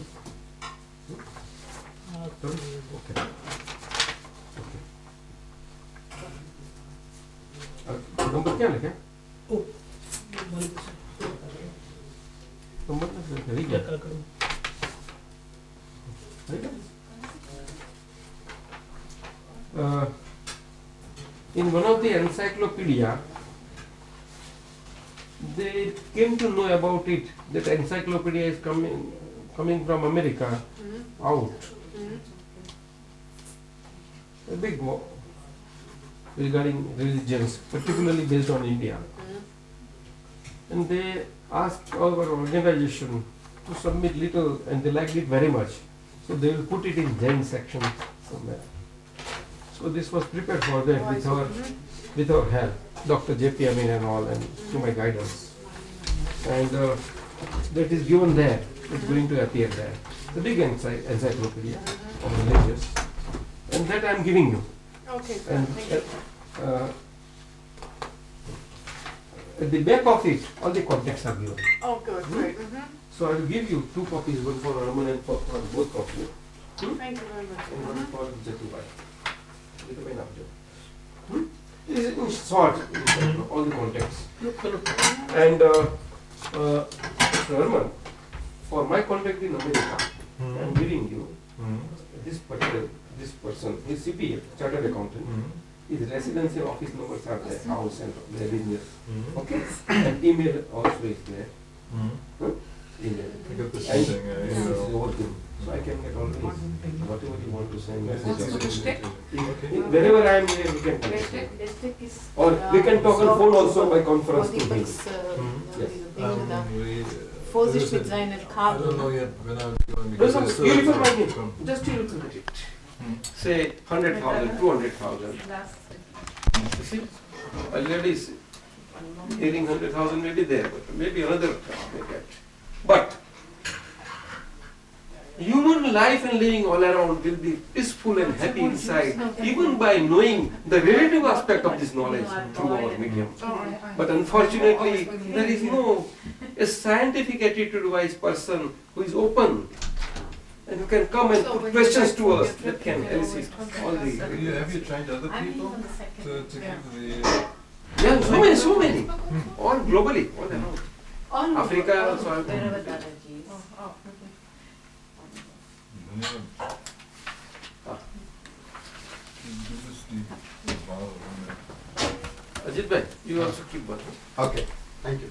Number क्या लिखा? Number नहीं in one of the encyclopedia, they came to know about it, that encyclopedia is coming from America out. A big war regarding religions, particularly based on India. And they asked our organization to submit little, and they liked it very much. So they will put it in Jain section somewhere. So this was prepared for that with our help, Dr. J.P. Amin and all, and to my guidance. And that is given there. It's going to appear there. The big encyclopedia of religious. And that I am giving you. Okay, And thank you. at the back of it, all the contacts are given. Oh, good, great. So I will give you 2 copies, one for Raman and for both of you. Thank you very much. And one for Jatubai. Jatubai Navjo. This is in short, all the contacts. And Mr. Raman, for my contact in America, I am giving you this person, his CPA, Chartered Accountant. His residency office numbers are there, house and their business. Okay? And email also is there. Email. I got the And same thing. this is working. So I can get all these, whatever you want to send messages. Also the Stick? Wherever I am here, we can talk. Der Stick ist Or we can talk on phone also by conference for to the him. books, Yes. Vorsicht mit seinen I don't Kabeln. know yet when I'm going No, because no, I still you have refer my to name. come. Just you look at it. Say 100,000, 200,000. You see? A lady is hearing 100,000 maybe there, but maybe another may get. But human life and living all around will be peaceful and happy inside, even by knowing the relative aspect of this knowledge through our medium. But unfortunately, there is no a scientific attitude-wise person who is open and who can come and put questions to us that can elicit all the... Have you trained other people to give the... Yeah, so many. All globally, all around. Africa also. I've done. Wherever Dadaji is. Ajit bhai, you also keep one. Okay, thank you.